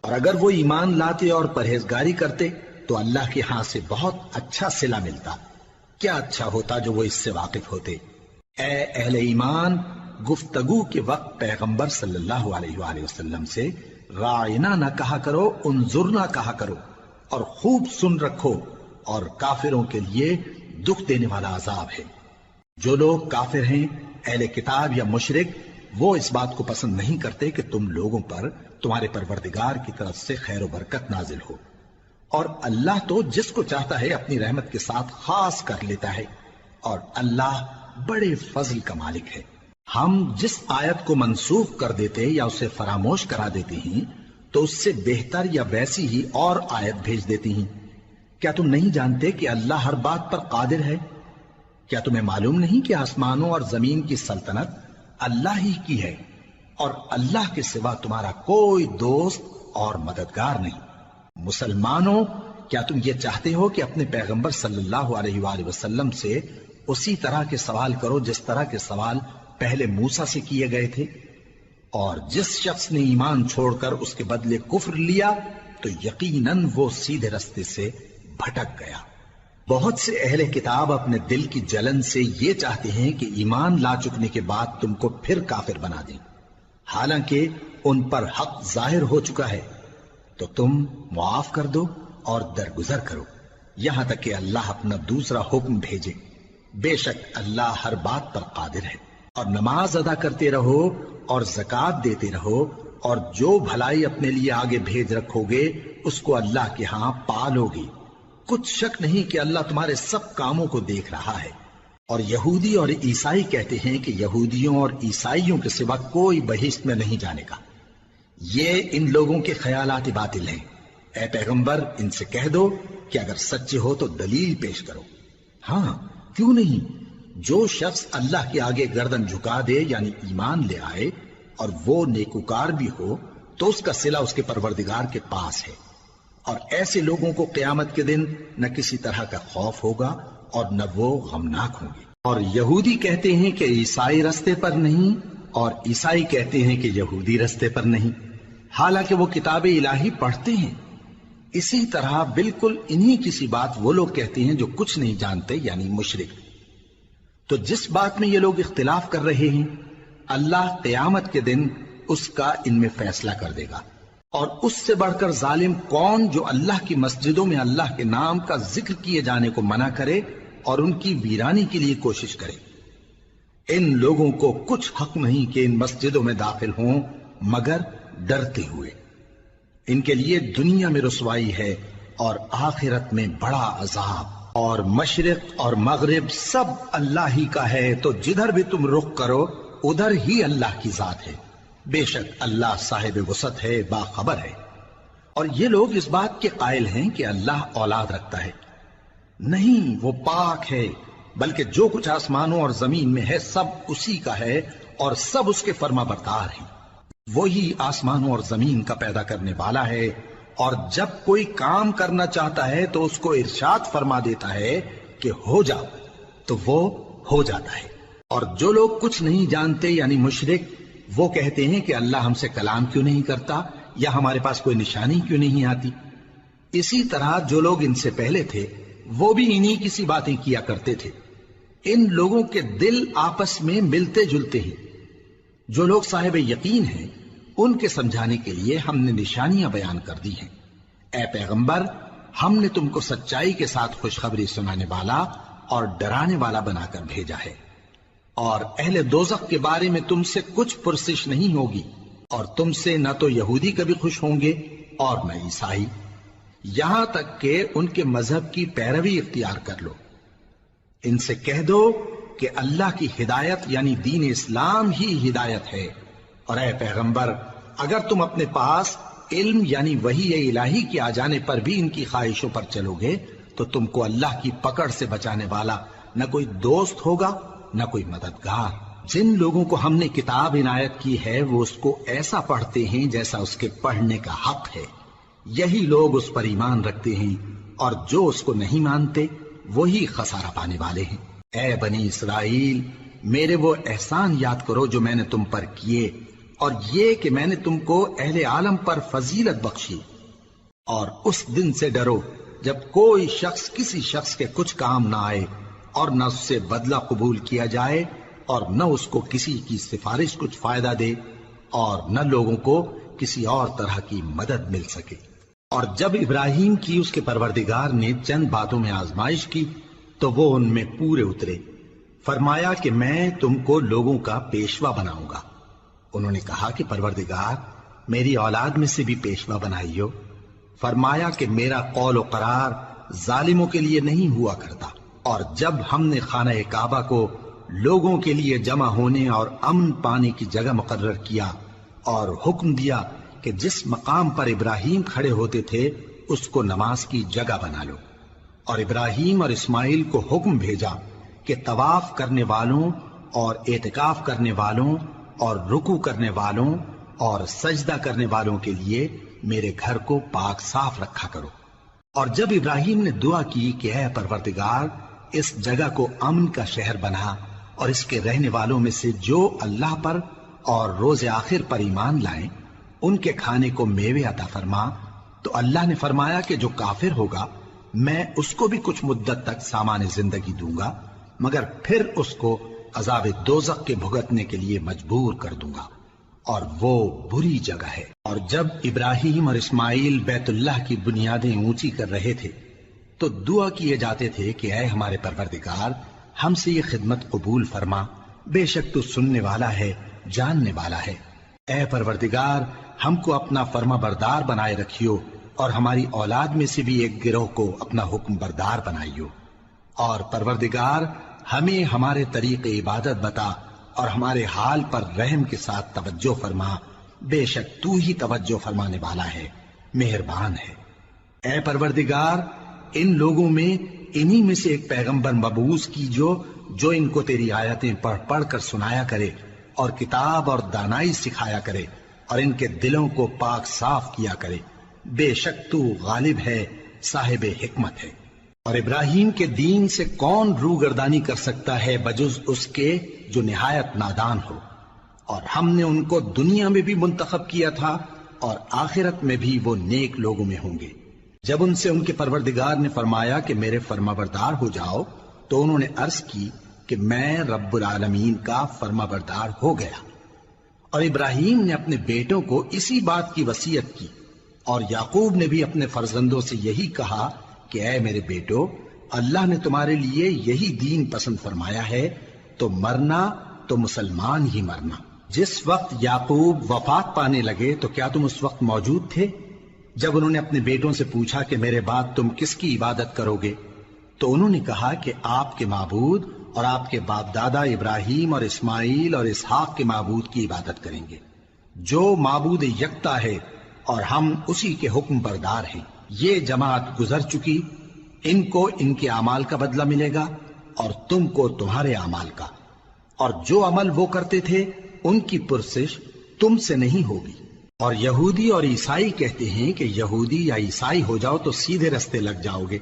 اور اگر وہ ایمان لاتے اور پرہیزگاری کرتے تو اللہ کے ہاں سے بہت اچھا صلہ ملتا، کیا اچھا ہوتا جو وہ اس سے واقف ہوتے۔ اے اہل ایمان، گفتگو کے وقت پیغمبر صلی اللہ علیہ وآلہ وسلم سے رائنا نہ کہا کرو، انظرنا کہا کرو، اور خوب سن رکھو، اور کافروں کے لیے دکھ دینے والا عذاب ہے۔ جو لوگ کافر ہیں، اہل کتاب یا مشرک، وہ اس بات کو پسند نہیں کرتے کہ تم لوگوں پر تمہارے پروردگار کی طرف سے خیر و برکت نازل ہو، اور اللہ تو جس کو چاہتا ہے اپنی رحمت کے ساتھ خاص کر لیتا ہے، اور اللہ بڑے فضل کا مالک ہے۔ ہم جس آیت کو منسوخ کر دیتے یا اسے فراموش کرا دیتے ہیں تو اس سے بہتر یا ویسی ہی اور آیت بھیج دیتی ہیں۔ کیا تم نہیں جانتے کہ اللہ ہر بات پر قادر ہے؟ کیا تمہیں معلوم نہیں کہ آسمانوں اور زمین کی سلطنت اللہ ہی کی ہے اور اللہ کے سوا تمہارا کوئی دوست اور مددگار نہیں؟ مسلمانوں، کیا تم یہ چاہتے ہو کہ اپنے پیغمبر صلی اللہ علیہ وآلہ وسلم سے اسی طرح کے سوال کرو جس طرح کے سوال پہلے موسیٰ سے کیے گئے تھے؟ اور جس شخص نے ایمان چھوڑ کر اس کے بدلے کفر لیا تو یقیناً وہ سیدھے رستے سے بھٹک گیا۔ بہت سے اہل کتاب اپنے دل کی جلن سے یہ چاہتے ہیں کہ ایمان لا چکنے کے بعد تم کو پھر کافر بنا دیں، حالانکہ ان پر حق ظاہر ہو چکا ہے۔ تو تم معاف کر دو اور درگزر کرو یہاں تک کہ اللہ اپنا دوسرا حکم بھیجے۔ بے شک اللہ ہر بات پر قادر ہے۔ اور نماز ادا کرتے رہو اور زکوٰۃ دیتے رہو، اور جو بھلائی اپنے لیے آگے بھیج رکھو گے اس کو اللہ کے ہاں پالو گے۔ کچھ شک نہیں کہ اللہ تمہارے سب کاموں کو دیکھ رہا ہے۔ اور یہودی اور عیسائی کہتے ہیں کہ یہودیوں اور عیسائیوں کے سوا کوئی بہشت میں نہیں جانے کا۔ یہ ان لوگوں کے خیالات باطل ہیں۔ اے پیغمبر، ان سے کہہ دو کہ اگر سچے ہو تو دلیل پیش کرو۔ ہاں، کیوں نہیں؟ جو شخص اللہ کے آگے گردن جھکا دے یعنی ایمان لے آئے اور وہ نیکوکار بھی ہو تو اس کا صلہ اس کے پروردگار کے پاس ہے۔ اور ایسے لوگوں کو قیامت کے دن نہ کسی طرح کا خوف ہوگا اور نہ وہ غمناک ہوں گے۔ اور یہودی کہتے ہیں کہ عیسائی رستے پر نہیں، اور عیسائی کہتے ہیں کہ یہودی رستے پر نہیں، حالانکہ وہ کتاب الہی پڑھتے ہیں۔ اسی طرح بالکل انہی کسی بات وہ لوگ کہتے ہیں جو کچھ نہیں جانتے یعنی مشرک۔ تو جس بات میں یہ لوگ اختلاف کر رہے ہیں اللہ قیامت کے دن اس کا ان میں فیصلہ کر دے گا۔ اور اس سے بڑھ کر ظالم کون جو اللہ کی مسجدوں میں اللہ کے نام کا ذکر کیے جانے کو منع کرے اور ان کی ویرانی کے لیے کوشش کرے۔ ان لوگوں کو کچھ حق نہیں کہ ان مسجدوں میں داخل ہوں مگر ڈرتے ہوئے۔ ان کے لیے دنیا میں رسوائی ہے اور آخرت میں بڑا عذاب۔ اور مشرق اور مغرب سب اللہ ہی کا ہے، تو جدھر بھی تم رخ کرو ادھر ہی اللہ کی ذات ہے۔ بے شک اللہ صاحب وسعت ہے، باخبر ہے۔ اور یہ لوگ اس بات کے قائل ہیں کہ اللہ اولاد رکھتا ہے۔ نہیں، وہ پاک ہے، بلکہ جو کچھ آسمانوں اور زمین میں ہے سب اسی کا ہے اور سب اس کے فرما بردار ہیں۔ وہی آسمانوں اور زمین کا پیدا کرنے والا ہے، اور جب کوئی کام کرنا چاہتا ہے تو اس کو ارشاد فرما دیتا ہے کہ ہو جاؤ، تو وہ ہو جاتا ہے۔ اور جو لوگ کچھ نہیں جانتے یعنی مشرک، وہ کہتے ہیں کہ اللہ ہم سے کلام کیوں نہیں کرتا یا ہمارے پاس کوئی نشانی کیوں نہیں آتی۔ اسی طرح جو لوگ ان سے پہلے تھے وہ بھی انہی کسی باتیں کیا کرتے تھے۔ ان لوگوں کے دل آپس میں ملتے جلتے ہیں۔ جو لوگ صاحب یقین ہیں ان کے سمجھانے کے لیے ہم نے نشانیاں بیان کر دی ہیں۔ اے پیغمبر، ہم نے تم کو سچائی کے ساتھ خوشخبری سنانے والا اور ڈرانے والا بنا کر بھیجا ہے۔ اور اہل دوزخ کے بارے میں تم سے کچھ پرسش نہیں ہوگی، اور تم سے نہ تو یہودی کبھی خوش ہوں گے اور نہ عیسائی، یہاں تک کہ ان کے مذہب کی پیروی اختیار کر لو۔ ان سے کہہ دو کہ اللہ کی ہدایت یعنی دین اسلام ہی ہدایت ہے۔ اور اے پیغمبر، اگر تم اپنے پاس علم یعنی وحی الہی کے آ جانے پر بھی ان کی خواہشوں پر چلو گے تو تم کو اللہ کی پکڑ سے بچانے والا نہ کوئی دوست ہوگا نہ کوئی مددگار۔ جن لوگوں کو ہم نے کتاب عنایت کی ہے وہ اس کو ایسا پڑھتے ہیں جیسا اس کے پڑھنے کا حق ہے، یہی لوگ اس پر ایمان رکھتے ہیں، اور جو اس کو نہیں مانتے وہی خسارہ پانے والے ہیں۔ اے بنی اسرائیل، میرے وہ احسان یاد کرو جو میں نے تم پر کیے، اور یہ کہ میں نے تم کو اہل عالم پر فضیلت بخشی۔ اور اس دن سے ڈرو جب کوئی شخص کسی شخص کے کچھ کام نہ آئے اور نہ اس سے بدلہ قبول کیا جائے، اور نہ اس کو کسی کی سفارش کچھ فائدہ دے، اور نہ لوگوں کو کسی اور طرح کی مدد مل سکے۔ اور جب ابراہیم کی اس کے پروردگار نے چند باتوں میں آزمائش کی تو وہ ان میں پورے اترے۔ فرمایا کہ میں تم کو لوگوں کا پیشوا بناؤں گا۔ انہوں نے کہا کہ پروردگار، میری اولاد میں سے بھی پیشوا بنائی ہو۔ فرمایا کہ میرا قول و قرار ظالموں کے لیے نہیں ہوا کرتا، اور جب ہم نے خانہ کعبہ کو لوگوں کے لیے جمع ہونے اور امن پانے کی جگہ مقرر کیا اور حکم دیا کہ جس مقام پر ابراہیم کھڑے ہوتے تھے اس کو نماز کی جگہ بنا لو، اور ابراہیم اور اسماعیل کو حکم بھیجا کہ طواف کرنے والوں اور اعتکاف کرنے والوں اور رکوع کرنے والوں اور سجدہ کرنے والوں کے لیے میرے گھر کو پاک صاف رکھا کرو۔ اور جب ابراہیم نے دعا کی کہ اے پروردگار اس جگہ کو امن کا شہر بنا اور اس کے رہنے والوں میں سے جو اللہ پر اور روز آخر پر ایمان لائیں ان کے کھانے کو میوے عطا فرما، تو اللہ نے فرمایا کہ جو کافر ہوگا میں اس کو بھی کچھ مدت تک سامان زندگی دوں گا، مگر پھر اس کو عذاب دوزخ کے بھگتنے کے لیے مجبور کر دوں گا، اور وہ بری جگہ ہے۔ اور جب ابراہیم اور اسماعیل بیت اللہ کی بنیادیں اونچی کر رہے تھے تو دعا کیے جاتے تھے کہ اے ہمارے پروردگار ہم سے یہ خدمت قبول فرما، بے شک تو سننے والا ہے، جاننے والا ہے۔ اے پروردگار ہم کو اپنا فرما بردار بنائے رکھیو، اور ہماری اولاد میں سے بھی ایک گروہ کو اپنا حکم بردار بنائیو، اور پروردگار ہمیں ہمارے طریق عبادت بتا اور ہمارے حال پر رحم کے ساتھ توجہ فرما، بے شک تو ہی توجہ فرمانے والا ہے، مہربان ہے۔ اے پروردگار ان لوگوں میں انہی میں سے ایک پیغمبر مبعوث کی جو ان کو تیری آیتیں پڑھ پڑھ کر سنایا کرے اور کتاب اور دانائی سکھایا کرے اور ان کے دلوں کو پاک صاف کیا کرے، بے شک تو غالب ہے، صاحب حکمت ہے۔ اور ابراہیم کے دین سے کون روگردانی کر سکتا ہے بجز اس کے جو نہایت نادان ہو، اور ہم نے ان کو دنیا میں بھی منتخب کیا تھا اور آخرت میں بھی وہ نیک لوگوں میں ہوں گے۔ جب ان سے ان کے پروردگار نے فرمایا کہ میرے فرما بردار ہو جاؤ تو انہوں نے عرض کی کہ میں رب العالمین کا فرما بردار ہو گیا۔ اور ابراہیم نے اپنے بیٹوں کو اسی بات کی وصیت کی، اور یعقوب نے بھی اپنے فرزندوں سے یہی کہا کہ اے میرے بیٹو، اللہ نے تمہارے لیے یہی دین پسند فرمایا ہے، تو مرنا تو مسلمان ہی مرنا۔ جس وقت یعقوب وفات پانے لگے تو کیا تم اس وقت موجود تھے جب انہوں نے اپنے بیٹوں سے پوچھا کہ میرے بعد تم کس کی عبادت کرو گے؟ تو انہوں نے کہا کہ آپ کے معبود اور آپ کے باپ دادا ابراہیم اور اسماعیل اور اسحاق کے معبود کی عبادت کریں گے، جو معبود یکتا ہے اور ہم اسی کے حکم بردار ہیں۔ یہ جماعت گزر چکی، ان کو ان کے اعمال کا بدلہ ملے گا اور تم کو تمہارے اعمال کا، اور جو عمل وہ کرتے تھے ان کی پرسش تم سے نہیں ہوگی۔ اور یہودی اور عیسائی کہتے ہیں کہ یہودی یا عیسائی ہو جاؤ تو سیدھے رستے لگ جاؤ گے۔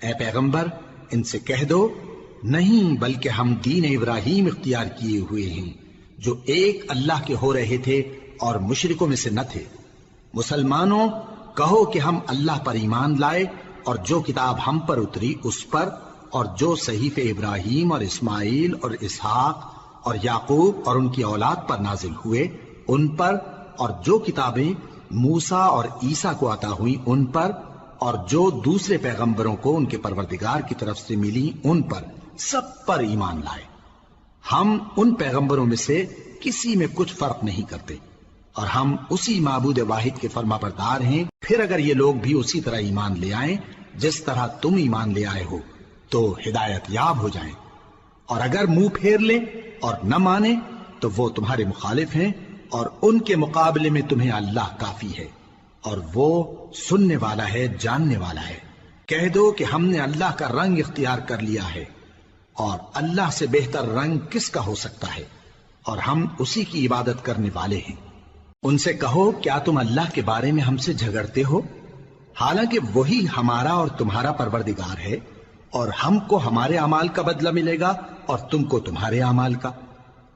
اے پیغمبر ان سے کہہ دو نہیں، بلکہ ہم دین ابراہیم اختیار کیے ہوئے ہیں جو ایک اللہ کے ہو رہے تھے اور مشرکوں میں سے نہ تھے۔ مسلمانوں کہو کہ ہم اللہ پر ایمان لائے اور جو کتاب ہم پر اتری اس پر، اور جو صحیفے ابراہیم اور اسماعیل اور اسحاق اور یعقوب اور ان کی اولاد پر نازل ہوئے ان پر، اور جو کتابیں موسیٰ اور عیسیٰ کو عطا ہوئیں ان پر، اور جو دوسرے پیغمبروں کو ان کے پروردگار کی طرف سے ملی ان پر، سب پر ایمان لائے۔ ہم ان پیغمبروں میں سے کسی میں کچھ فرق نہیں کرتے، اور ہم اسی معبود واحد کے فرما بردار ہیں۔ پھر اگر یہ لوگ بھی اسی طرح ایمان لے آئیں جس طرح تم ایمان لے آئے ہو تو ہدایت یاب ہو جائیں، اور اگر منہ پھیر لیں اور نہ مانیں تو وہ تمہارے مخالف ہیں، اور ان کے مقابلے میں تمہیں اللہ کافی ہے، اور وہ سننے والا ہے، جاننے والا ہے۔ کہہ دو کہ ہم نے اللہ کا رنگ اختیار کر لیا ہے، اور اللہ سے بہتر رنگ کس کا ہو سکتا ہے، اور ہم اسی کی عبادت کرنے والے ہیں۔ ان سے کہو کیا تم اللہ کے بارے میں ہم سے جھگڑتے ہو، حالانکہ وہی ہمارا اور تمہارا پروردگار ہے، اور ہم کو ہمارے اعمال کا بدلہ ملے گا اور تم کو تمہارے اعمال کا،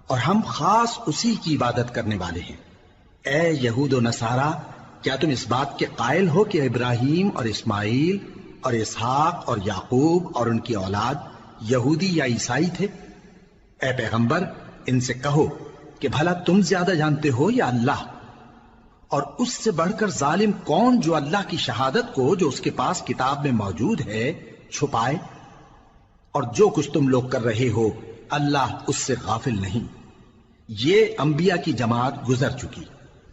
اور ہم خاص اسی کی عبادت کرنے والے ہیں۔ اے یہود و نصارا، کیا تم اس بات کے قائل ہو کہ ابراہیم اور اسماعیل اور اسحاق اور یعقوب اور ان کی اولاد یہودی یا عیسائی تھے؟ اے پیغمبر ان سے کہو کہ بھلا تم زیادہ جانتے ہو یا اللہ؟ اور اس سے بڑھ کر ظالم کون جو اللہ کی شہادت کو جو اس کے پاس کتاب میں موجود ہے چھپائے؟ اور جو کچھ تم لوگ کر رہے ہو اللہ اس سے غافل نہیں۔ یہ انبیاء کی جماعت گزر چکی،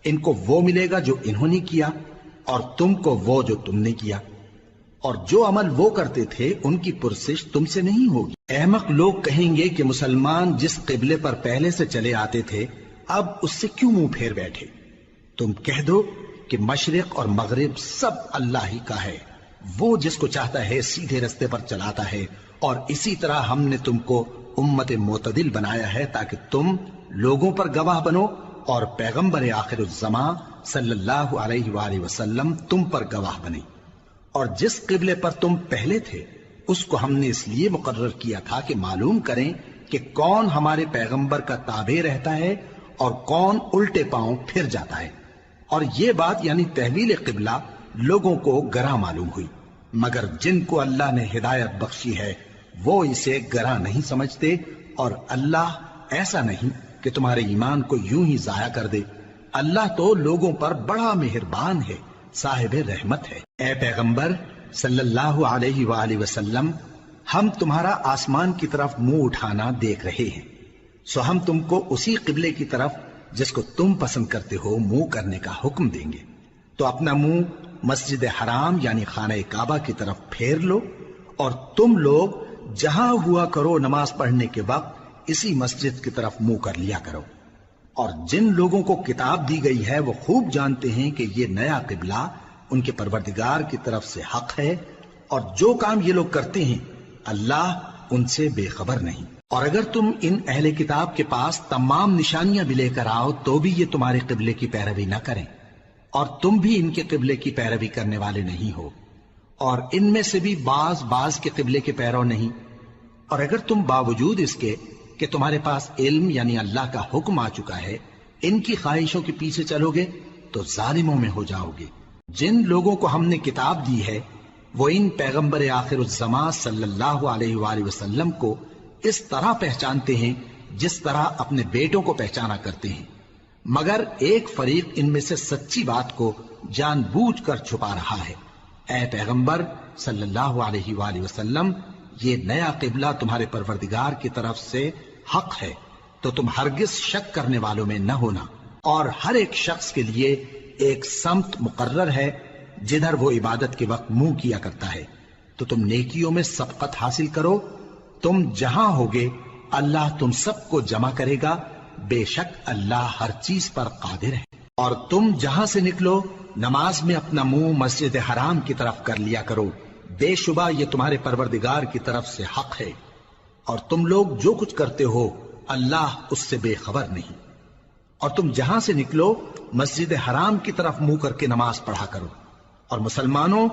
ان کو وہ ملے گا جو انہوں نے کیا، اور تم کو وہ جو تم نے کیا۔ اور جو عمل وہ کرتے تھے ان کی پرسش تم سے نہیں ہوگی۔ احمق لوگ کہیں گے کہ مسلمان جس قبلے پر پہلے سے چلے آتے تھے اب اس سے کیوں منہ پھیر بیٹھے؟ تم کہہ دو کہ مشرق اور مغرب سب اللہ ہی کا ہے، وہ جس کو چاہتا ہے سیدھے رستے پر چلاتا ہے، اور اسی طرح ہم نے تم کو امت معتدل بنایا ہے تاکہ تم لوگوں پر گواہ بنو اور پیغمبر آخر الزمان صلی اللہ علیہ وآلہ وسلم تم پر گواہ بنے۔ اور جس قبلے پر تم پہلے تھے اس کو ہم نے اس لیے مقرر کیا تھا کہ معلوم کریں کہ کون ہمارے پیغمبر کا تابع رہتا ہے اور کون الٹے پاؤں پھر جاتا ہے۔ اور یہ بات یعنی تحویل قبلہ لوگوں کو گراں معلوم ہوئی، مگر جن کو اللہ نے ہدایت بخشی ہے وہ اسے گراں نہیں سمجھتے، اور اللہ ایسا نہیں کہ تمہارے ایمان کو یوں ہی ضائع کر دے۔ اللہ تو لوگوں پر بڑا مہربان ہے، صاحب رحمت ہے۔ اے پیغمبر صلی اللہ علیہ وآلہ وسلم، ہم تمہارا آسمان کی طرف منہ اٹھانا دیکھ رہے ہیں، سو ہم تم کو اسی قبلے کی طرف جس کو تم پسند کرتے ہو منہ کرنے کا حکم دیں گے۔ تو اپنا منہ مسجد حرام یعنی خانہ کعبہ کی طرف پھیر لو، اور تم لوگ جہاں ہوا کرو نماز پڑھنے کے وقت اسی مسجد کی طرف منہ کر لیا کرو۔ اور جن لوگوں کو کتاب دی گئی ہے وہ خوب جانتے ہیں کہ یہ نیا قبلہ ان کے پروردگار کی طرف سے حق ہے، اور جو کام یہ لوگ کرتے ہیں اللہ ان سے بے خبر نہیں۔ اور اگر تم ان اہل کتاب کے پاس تمام نشانیاں بھی لے کر آؤ تو بھی یہ تمہارے قبلے کی پیروی نہ کریں، اور تم بھی ان کے قبلے کی پیروی کرنے والے نہیں ہو، اور ان میں سے بھی بعض کے قبلے کے پیرو نہیں۔ اور اگر تم باوجود اس کے کہ تمہارے پاس علم یعنی اللہ کا حکم آ چکا ہے ان کی خواہشوں کے پیچھے چلو گے تو ظالموں میں ہو جاؤ گے۔ جن لوگوں کو ہم نے کتاب دی ہے وہ ان پیغمبر آخر الزمان صلی اللہ علیہ وآلہ وسلم کو اس طرح پہچانتے ہیں جس طرح اپنے بیٹوں کو پہچانا کرتے ہیں، مگر ایک فریق ان میں سے سچی بات کو جان بوجھ کر چھپا رہا ہے۔ اے پیغمبر صلی اللہ علیہ وآلہ وسلم، یہ نیا قبلہ تمہارے پروردگار کی طرف سے حق ہے، تو تم ہرگز شک کرنے والوں میں نہ ہونا، اور ہر ایک شخص کے لیے ایک سمت مقرر ہے جدھر وہ عبادت کے وقت منہ کیا کرتا ہے، تو تم نیکیوں میں سبقت حاصل کرو۔ تم جہاں ہوگے اللہ تم سب کو جمع کرے گا، بے شک اللہ ہر چیز پر قادر ہے۔ اور تم جہاں سے نکلو نماز میں اپنا منہ مسجد حرام کی طرف کر لیا کرو، بے شبہ یہ تمہارے پروردگار کی طرف سے حق ہے، اور تم لوگ جو کچھ کرتے ہو اللہ اس سے بے خبر نہیں۔ اور تم جہاں سے نکلو مسجد حرام کی طرف منہ کر کے نماز پڑھا کرو، اور مسلمانوں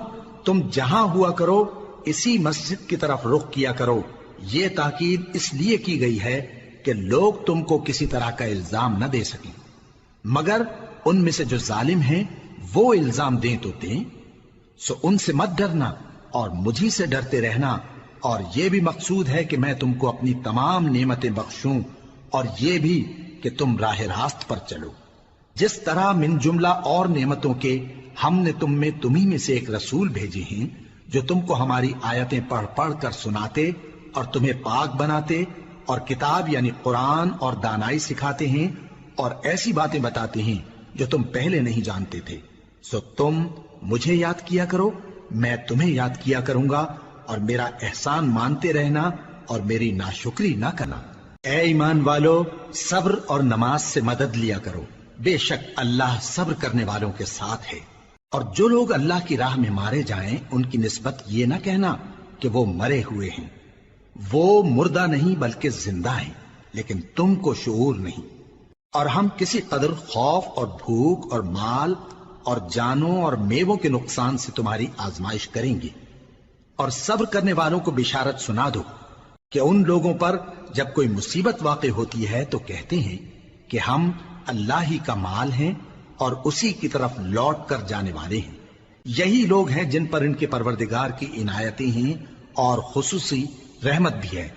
تم جہاں ہوا کرو اسی مسجد کی طرف رخ کیا کرو۔ یہ تاکید اس لیے کی گئی ہے کہ لوگ تم کو کسی طرح کا الزام نہ دے سکیں، مگر ان میں سے جو ظالم ہیں وہ الزام دیں تو دیں، سو ان سے مت ڈرنا اور مجھی سے ڈرتے رہنا، اور یہ بھی مقصود ہے کہ میں تم کو اپنی تمام نعمتیں بخشوں، اور یہ بھی کہ تم راہ راست پر چلو۔ جس طرح من جملہ اور نعمتوں کے ہم نے تمہیں میں سے ایک رسول بھیجے ہیں جو تم کو ہماری آیتیں پڑھ پڑھ کر سناتے اور تمہیں پاک بناتے، اور کتاب یعنی قرآن اور دانائی سکھاتے ہیں، اور ایسی باتیں بتاتے ہیں جو تم پہلے نہیں جانتے تھے، سو تم مجھے یاد کیا کرو، میں تمہیں یاد کیا کروں گا، اور میرا احسان مانتے رہنا اور میری ناشکری نہ کرنا۔ اے ایمان والو، صبر اور نماز سے مدد لیا کرو، بے شک اللہ صبر کرنے والوں کے ساتھ ہے۔ اور جو لوگ اللہ کی راہ میں مارے جائیں ان کی نسبت یہ نہ کہنا کہ وہ مرے ہوئے ہیں، وہ مردہ نہیں بلکہ زندہ ہیں، لیکن تم کو شعور نہیں۔ اور ہم کسی قدر خوف اور بھوک اور مال اور جانوں اور میووں کے نقصان سے تمہاری آزمائش کریں گے، اور صبر کرنے والوں کو بشارت سنا دو کہ ان لوگوں پر جب کوئی مصیبت واقع ہوتی ہے تو کہتے ہیں کہ ہم اللہ ہی کا مال ہیں اور اسی کی طرف لوٹ کر جانے والے ہیں۔ یہی لوگ ہیں جن پر ان کے پروردگار کی عنایتیں ہیں اور خصوصی رحمت بھی ہے،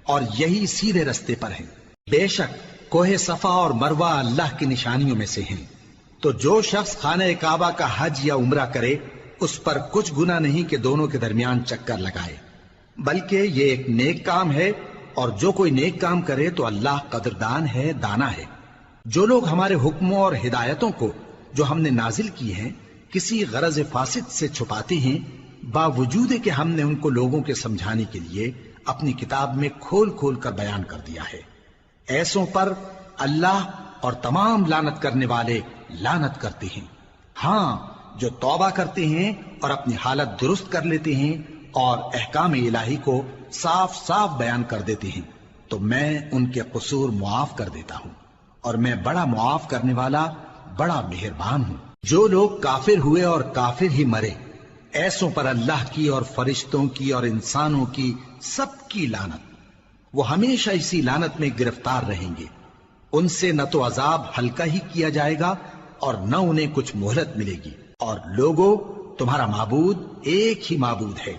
اور یہی سیدھے رستے پر ہیں۔ بے شک کوہ صفا اور مروہ اللہ کی نشانیوں میں سے ہیں، تو جو شخص خانہ کعبہ کا حج یا عمرہ کرے اس پر کچھ گناہ نہیں کہ دونوں کے درمیان چکر لگائے، بلکہ یہ ایک نیک کام ہے، اور جو کوئی نیک کام کرے تو اللہ قدردان ہے، دانا ہے۔ جو لوگ ہمارے حکموں اور ہدایتوں کو جو ہم نے نازل کی ہیں کسی غرض فاسد سے چھپاتے ہیں باوجود کہ ہم نے ان کو لوگوں کے سمجھانے کے لیے اپنی کتاب میں کھول کھول کر بیان کر دیا ہے۔ ایسوں پر اللہ اور تمام لعنت کرنے والے لعنت کرتے ہیں۔ ہاں، جو توبہ کرتے ہیں اور اپنی حالت درست کر لیتے ہیں اور احکام الہی کو صاف صاف بیان کر دیتے ہیں تو میں ان کے قصور معاف کر دیتا ہوں، اور میں بڑا معاف کرنے والا، بڑا مہربان ہوں۔ جو لوگ کافر ہوئے اور کافر ہی مرے، ایسوں پر اللہ کی اور فرشتوں کی اور انسانوں کی سب کی لعنت، وہ ہمیشہ اسی لعنت میں گرفتار رہیں گے۔ ان سے نہ تو عذاب ہلکا ہی کیا جائے گا اور نہ انہیں کچھ مہلت ملے گی۔ اور لوگوں، تمہارا معبود ایک ہی معبود ہے،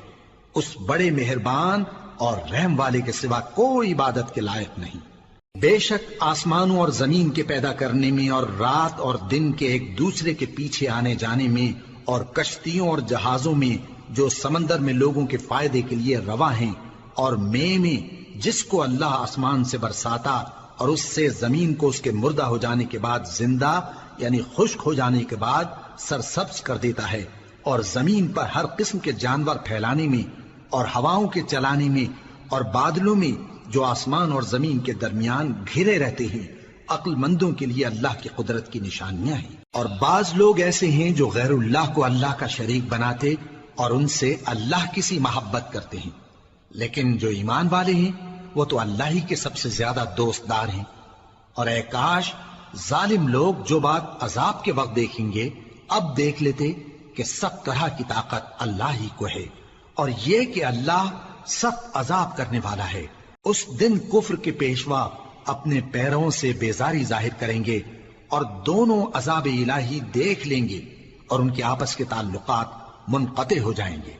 اس بڑے مہربان اور رحم والے کے سوا کوئی عبادت کے لائق نہیں۔ بے شک آسمانوں اور زمین کے پیدا کرنے میں اور رات اور دن کے ایک دوسرے کے پیچھے آنے جانے میں اور کشتیوں اور جہازوں میں جو سمندر میں لوگوں کے فائدے کے لیے رواں ہیں، اور میں جس کو اللہ آسمان سے برساتا اور اس سے زمین کو اس کے مردہ ہو جانے کے بعد زندہ یعنی خشک ہو جانے کے بعد سرسبز کر دیتا ہے، اور زمین پر ہر قسم کے جانور پھیلانے میں اور ہواؤں کے چلانے میں اور بادلوں میں جو آسمان اور زمین کے درمیان گھرے رہتے ہیں، عقل مندوں کے لیے اللہ کی قدرت کی نشانیاں ہیں۔ اور بعض لوگ ایسے ہیں جو غیر اللہ کو اللہ کا شریک بناتے اور ان سے اللہ کی سی محبت کرتے ہیں، لیکن جو ایمان والے ہیں وہ تو اللہ ہی کے سب سے زیادہ دوست دار ہیں۔ اور اے کاش ظالم لوگ جو بات عذاب کے وقت دیکھیں گے اب دیکھ لیتے کہ سب طرح کی طاقت اللہ ہی کو ہے، اور یہ کہ اللہ سخت عذاب کرنے والا ہے۔ اس دن کفر کے پیشوا اپنے پیروں سے بیزاری ظاہر کریں گے اور دونوں عذاب الہی دیکھ لیں گے اور ان کے آپس کے تعلقات منقطع ہو جائیں گے۔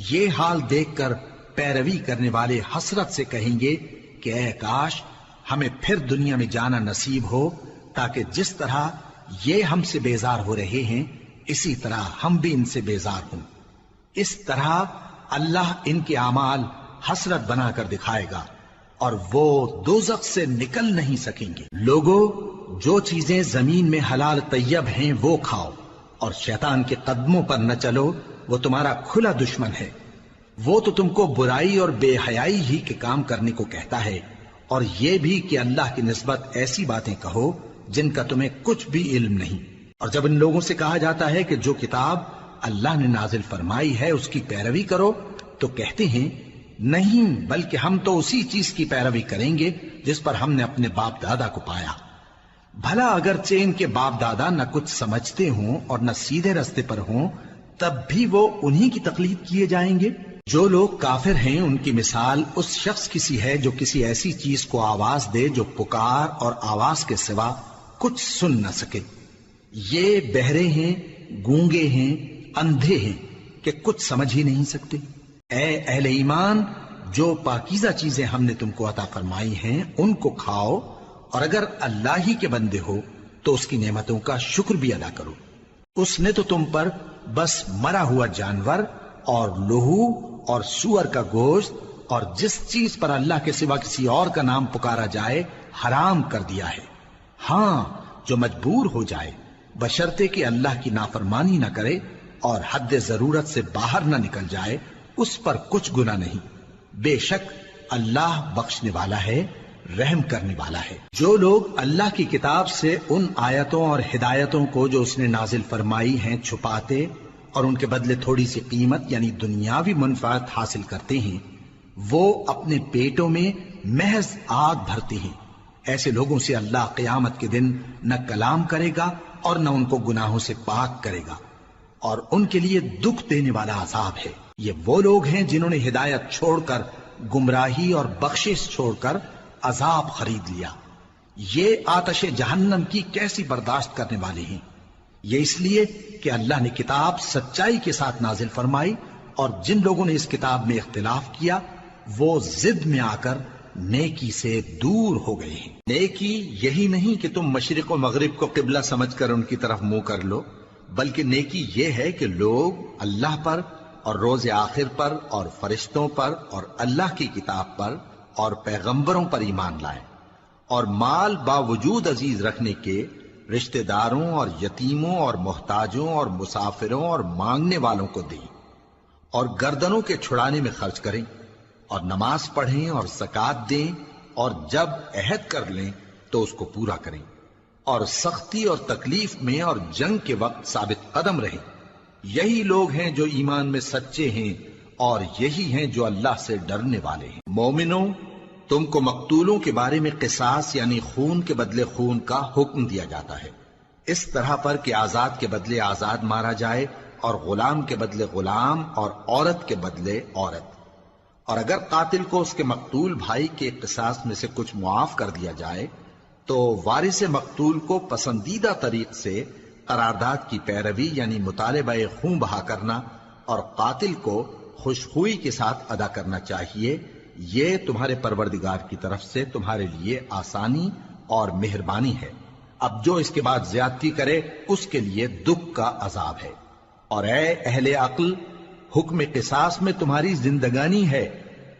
یہ حال دیکھ کر پیروی کرنے والے حسرت سے کہیں گے کہ اے کاش ہمیں پھر دنیا میں جانا نصیب ہو، تاکہ جس طرح یہ ہم سے بیزار ہو رہے ہیں اسی طرح ہم بھی ان سے بیزار ہوں۔ اس طرح اللہ ان کے اعمال حسرت بنا کر دکھائے گا اور وہ دوزخ سے نکل نہیں سکیں گے۔ لوگوں، جو چیزیں زمین میں حلال طیب ہیں وہ کھاؤ، اور شیطان کے قدموں پر نہ چلو، وہ تمہارا کھلا دشمن ہے۔ وہ تو تم کو برائی اور بے حیائی ہی کے کام کرنے کو کہتا ہے، اور یہ بھی کہ اللہ کی نسبت ایسی باتیں کہو جن کا تمہیں کچھ بھی علم نہیں۔ اور جب ان لوگوں سے کہا جاتا ہے کہ جو کتاب اللہ نے نازل فرمائی ہے اس کی پیروی کرو، تو کہتے ہیں نہیں، بلکہ ہم تو اسی چیز کی پیروی کریں گے جس پر ہم نے اپنے باپ دادا کو پایا۔ بھلا اگرچہ ان کے باپ دادا نہ کچھ سمجھتے ہوں اور نہ سیدھے رستے پر ہوں، تب بھی وہ انہی کی تقلید کیے جائیں گے۔ جو لوگ کافر ہیں ان کی مثال اس شخص کی سی ہے جو کسی ایسی چیز کو آواز دے جو پکار اور آواز کے سوا کچھ سن نہ سکے۔ یہ بہرے ہیں، گونگے ہیں، اندھے ہیں کہ کچھ سمجھ ہی نہیں سکتے۔ اے اہل ایمان، جو پاکیزہ چیزیں ہم نے تم کو عطا فرمائی ہیں ان کو کھاؤ، اور اگر اللہ ہی کے بندے ہو تو اس کی نعمتوں کا شکر بھی ادا کرو۔ اس نے تو تم پر بس مرا ہوا جانور اور لہو اور سور کا گوشت اور جس چیز پر اللہ کے سوا کسی اور کا نام پکارا جائے حرام کر دیا ہے۔ ہاں، جو مجبور ہو جائے بشرطے کہ اللہ کی نافرمانی نہ کرے اور حد ضرورت سے باہر نہ نکل جائے، اس پر کچھ گناہ نہیں۔ بے شک اللہ بخشنے والا ہے، رحم کرنے والا ہے۔ جو لوگ اللہ کی کتاب سے ان آیتوں اور ہدایتوں کو جو اس نے نازل فرمائی ہیں چھپاتے اور ان کے بدلے تھوڑی سی قیمت یعنی دنیاوی منفعت حاصل کرتے ہیں، وہ اپنے پیٹوں میں محض آگ بھرتے ہیں۔ ایسے لوگوں سے اللہ قیامت کے دن نہ کلام کرے گا اور نہ ان کو گناہوں سے پاک کرے گا، اور ان کے لیے دکھ دینے والا عذاب ہے۔ یہ وہ لوگ ہیں جنہوں نے ہدایت چھوڑ کر گمراہی اور بخشش چھوڑ کر عذاب خرید لیا۔ یہ آتش جہنم کی کیسی برداشت کرنے والے ہیں۔ یہ اس لیے کہ اللہ نے کتاب سچائی کے ساتھ نازل فرمائی، اور جن لوگوں نے اس کتاب میں اختلاف کیا وہ ضد میں آ کر نیکی سے دور ہو گئے ہیں۔ نیکی یہی نہیں کہ تم مشرق و مغرب کو قبلہ سمجھ کر ان کی طرف منہ کر لو، بلکہ نیکی یہ ہے کہ لوگ اللہ پر اور روز آخر پر اور فرشتوں پر اور اللہ کی کتاب پر اور پیغمبروں پر ایمان لائیں، اور مال باوجود عزیز رکھنے کے رشتہ داروں اور یتیموں اور محتاجوں اور مسافروں اور مانگنے والوں کو دیں، اور گردنوں کے چھڑانے میں خرچ کریں، اور نماز پڑھیں اور زکات دیں، اور جب عہد کر لیں تو اس کو پورا کریں، اور سختی اور تکلیف میں اور جنگ کے وقت ثابت قدم رہیں۔ یہی لوگ ہیں جو ایمان میں سچے ہیں، اور یہی ہیں جو اللہ سے ڈرنے والے ہیں۔ مومنوں، تم کو مقتولوں کے بارے میں قصاص یعنی خون کے بدلے خون کا حکم دیا جاتا ہے، اس طرح پر کہ آزاد کے بدلے آزاد مارا جائے، اور غلام کے بدلے غلام، اور عورت کے بدلے عورت۔ اور اگر قاتل کو اس کے مقتول بھائی کے قصاص میں سے کچھ معاف کر دیا جائے تو وارث مقتول کو پسندیدہ طریق سے قرارداد کی پیروی یعنی مطالبہ خون بہا کرنا اور قاتل کو خوشخوئی کے ساتھ ادا کرنا چاہیے۔ یہ تمہارے پروردگار کی طرف سے تمہارے لیے آسانی اور مہربانی ہے۔ اب جو اس کے بعد زیادتی کرے اس کے لیے دکھ کا عذاب ہے۔ اور اے اہل عقل، حکم قصاص میں تمہاری زندگانی ہے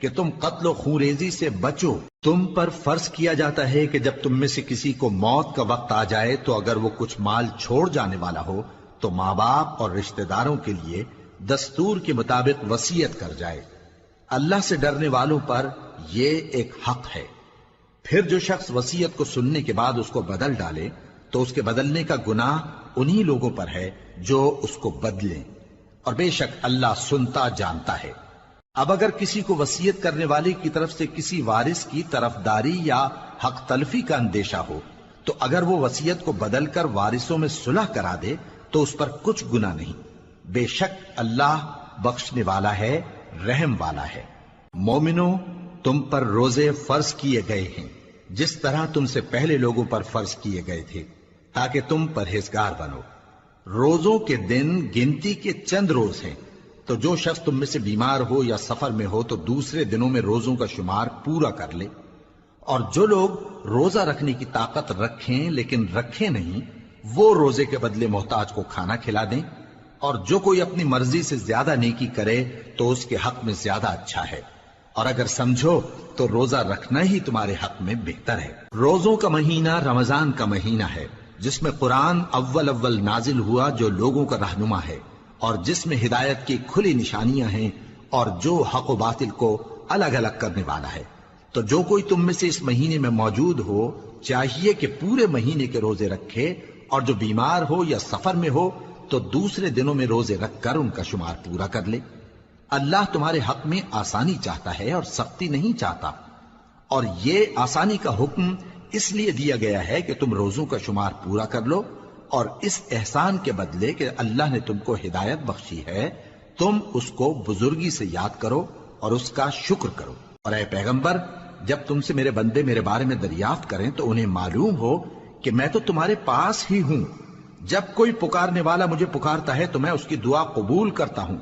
کہ تم قتل و خونریزی سے بچو۔ تم پر فرض کیا جاتا ہے کہ جب تم میں سے کسی کو موت کا وقت آ جائے تو اگر وہ کچھ مال چھوڑ جانے والا ہو تو ماں باپ اور رشتہ داروں کے لیے دستور کے مطابق وصیت کر جائے۔ اللہ سے ڈرنے والوں پر یہ ایک حق ہے۔ پھر جو شخص وصیت کو سننے کے بعد اس کو بدل ڈالے تو اس کے بدلنے کا گناہ انہی لوگوں پر ہے جو اس کو بدلیں، اور بے شک اللہ سنتا جانتا ہے۔ اب اگر کسی کو وصیت کرنے والے کی طرف سے کسی وارث کی طرفداری یا حق تلفی کا اندیشہ ہو تو اگر وہ وصیت کو بدل کر وارثوں میں صلح کرا دے تو اس پر کچھ گناہ نہیں، بے شک اللہ بخشنے والا ہے، رحم والا ہے۔ مومنوں، تم پر روزے فرض کیے گئے ہیں جس طرح تم سے پہلے لوگوں پر فرض کیے گئے تھے تاکہ تم پرہیزگار بنو۔ روزوں کے دن گنتی کے چند روز ہیں، تو جو شخص تم میں سے بیمار ہو یا سفر میں ہو تو دوسرے دنوں میں روزوں کا شمار پورا کر لے۔ اور جو لوگ روزہ رکھنے کی طاقت رکھیں لیکن رکھیں نہیں، وہ روزے کے بدلے محتاج کو کھانا کھلا دیں۔ اور جو کوئی اپنی مرضی سے زیادہ نیکی کرے تو اس کے حق میں زیادہ اچھا ہے، اور اگر سمجھو تو روزہ رکھنا ہی تمہارے حق میں بہتر ہے۔ روزوں کا مہینہ رمضان کا مہینہ ہے جس میں قرآن اول نازل ہوا، جو لوگوں کا رہنما ہے اور جس میں ہدایت کی کھلی نشانیاں ہیں اور جو حق و باطل کو الگ الگ کرنے والا ہے۔ تو جو کوئی تم میں سے اس مہینے میں موجود ہو چاہیے کہ پورے مہینے کے روزے رکھے، اور جو بیمار ہو یا سفر میں ہو تو دوسرے دنوں میں روزے رکھ کر ان کا شمار پورا کر لے۔ اللہ تمہارے حق میں آسانی چاہتا ہے اور سختی نہیں چاہتا، اور یہ آسانی کا حکم اس لیے دیا گیا ہے کہ تم روزوں کا شمار پورا کر لو، اور اس احسان کے بدلے کہ اللہ نے تم کو ہدایت بخشی ہے تم اس کو بزرگی سے یاد کرو اور اس کا شکر کرو۔ اور اے پیغمبر، جب تم سے میرے بندے میرے بارے میں دریافت کریں تو انہیں معلوم ہو کہ میں تو تمہارے پاس ہی ہوں۔ جب کوئی پکارنے والا مجھے پکارتا ہے تو میں اس کی دعا قبول کرتا ہوں،